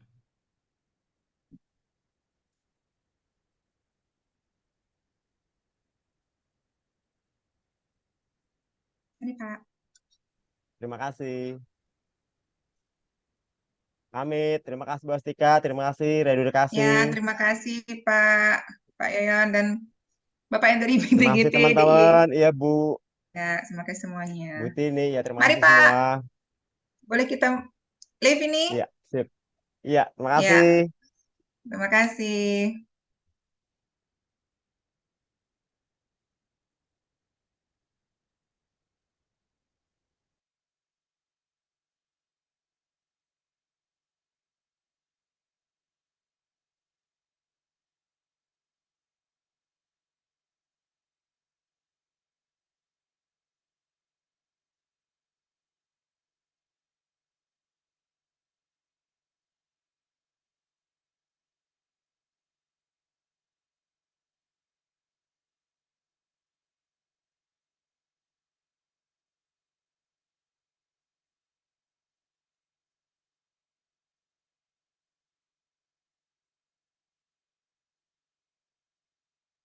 Ini, Pak. Terima kasih. Pamit. Terima kasih Bu Astika. Terima kasih Radio Edukasi. Ya, terima kasih Pak Yayan dan Bapak yang dari Terima kasih BPGT DIY. teman-teman. Iya Bu. Ya, terima kasih semuanya. Bu Tini. Ya terima Mari kasih Pak, semua. boleh kita live ini? Iya, sip. Iya, terima Ya, kasih. terima kasih.